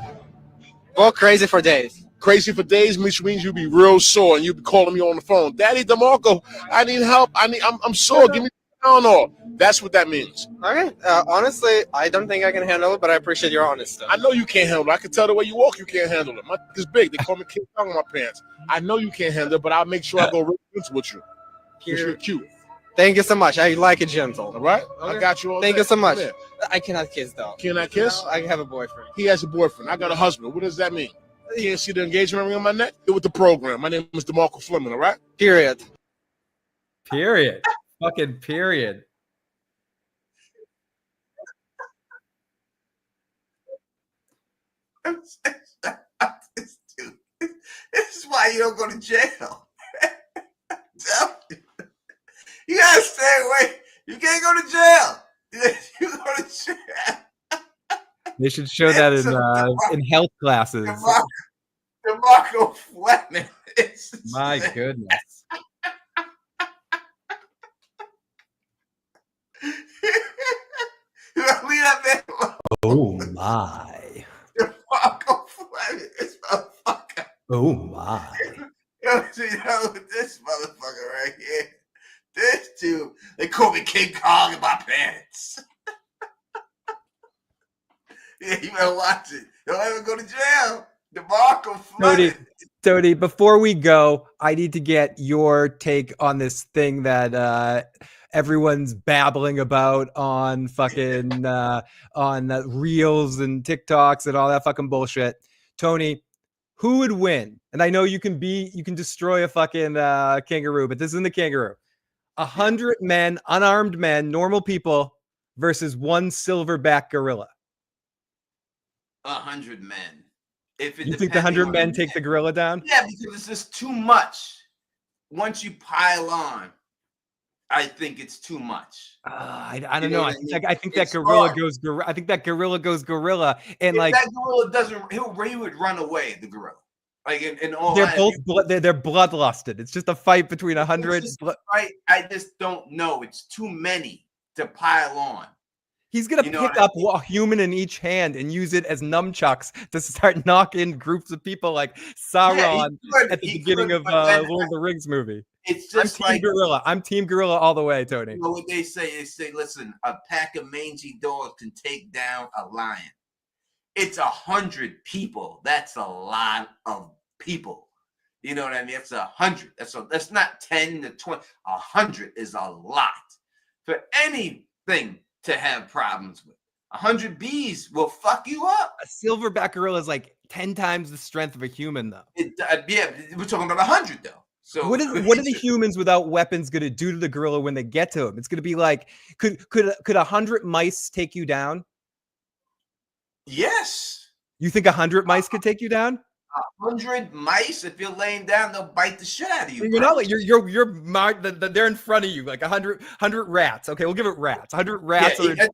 Walk crazy for days. Crazy for days, which means you be real sore and you be calling me on the phone. Daddy DeMarco, I need help. I'm sore. Give me Tylenol. That's what that means. All right. Honestly, I don't think I can handle it, but I appreciate your honesty. I know you can't handle it. I can tell the way you walk, you can't handle it. My dick is big. They call me King Kong on my pants. I know you can't handle it, but I'll make sure I go right into with you. You're cute. Thank you so much. I like it gentle. All right? Okay. I got you all Thank day. you so much. I cannot kiss, though. Cannot kiss? No, I have a boyfriend. He has a boyfriend. I got a husband. What does that mean? You can't see the engagement ring on my neck? Do it with the program. My name is DeMarco Fleming, all right? Period. Fucking period. This is why you don't go to jail. You gotta stay away. You can't go to jail. You go to jail. They should show that in health classes. DeMarco Fleming. My goodness. Leave that man alone. Oh my. DeMarco Fleming, this motherfucker. Oh my. This motherfucker right here. This dude, they call me King Kong in my pants. Yeah, you better watch it. Don't ever go to jail. DeMarco Fleming. Tony, before we go, I need to get your take on this thing that everyone's babbling about on fucking on reels and TikToks and all that fucking bullshit. Tony, who would win? And I know you can destroy a fucking kangaroo, but this isn't a kangaroo. 100 men, unarmed men, normal people versus one silverback gorilla. 100 men. If it You think the 100 men take the gorilla down? Yeah, because it's just too much. Once you pile on, I think it's too much. I don't know. I think that It's gorilla hard. goes gorilla. I think that gorilla goes gorilla, and If like that gorilla doesn't, he would run away. The gorilla, like in all, they're both they're bloodlusted. It's just a fight between 100. Right? I just don't know. It's too many to pile on. He's gonna pick up a human in each hand and use it as nunchucks to start knocking groups of people like Sauron at the beginning of Lord of the Rings movie. It's just I'm team gorilla. I'm team gorilla all the way, Tony. You know what they say? They say, listen, a pack of mangy dogs can take down a lion. It's 100 people. That's a lot of people. You know what I mean? It's 100. That's not 10 to 20. 100 is a lot for anything to have problems with. 100 bees will fuck you up. A silverback gorilla is like 10 times the strength of a human, though. Yeah, we're talking about 100 though. So what are the humans without weapons going to do to the gorilla when they get to him? It's going to be like, could 100 mice take you down? Yes. You think 100 mice could take you down? 100 mice, if you're laying down, they'll bite the shit out of you. You know, like they're in front of you, like 100 rats. Okay, we'll give it rats. 100 rats. Yeah,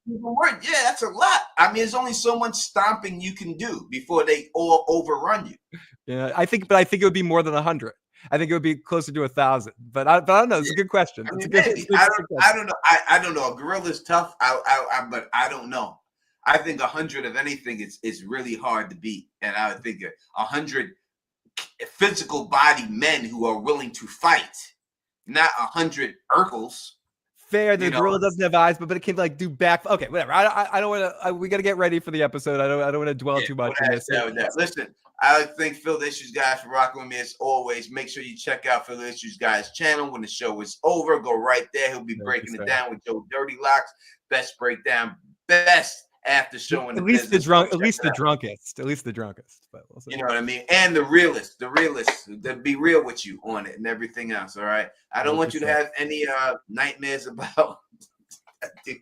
that's a lot. I mean, there's only so much stomping you can do before they all overrun you. Yeah, I think it would be more than 100. I think it would be closer to 1,000. But I don't know. It's a good question. I don't know. I don't know. A gorilla's tough. But I don't know. I think 100 of anything is really hard to beat, and I would think 100 physical body men who are willing to fight, not 100 Urkels. Fair. The gorilla doesn't have eyes, but it can like do back. Okay, whatever. I don't want to. We got to get ready for the episode. I don't want to dwell too much on this. Listen, I thank Phil the Issues guys for rocking with me as always. Make sure you check out Phil the Issues guys channel when the show is over. Go right there. He'll be breaking it down with Joe Dirty Locks. Best breakdown. Best. After showing at least the drunkest, but we'll see. You know what I mean, and the realist, to be real with you on it and everything else. All right, I don't 100%. Want you to have any nightmares about that dude.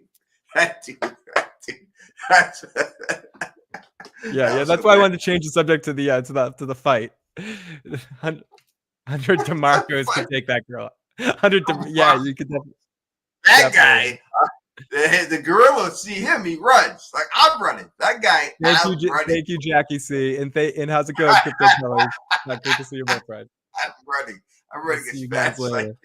Yeah, that's why I wanted to change the subject to the fight. 100 DeMarcos could take that girl. 100, yeah, you could. That guy. The gorilla see him, he runs like I'm running. That guy. Thank you, Jackie C. And how's it going, Crypto Tellers? Great to see you, my friend. I'm running as fast as I can.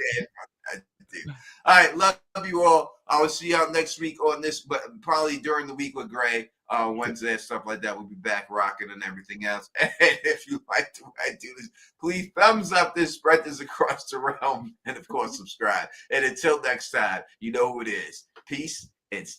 All right, love you all. I will see y'all next week on this, but probably during the week with Gray, Wednesday and stuff like that. We'll be back rocking and everything else. And if you like the way I do this, please thumbs up this, spread this across the realm, and of course subscribe. And until next time, you know who it is. Peace and stay.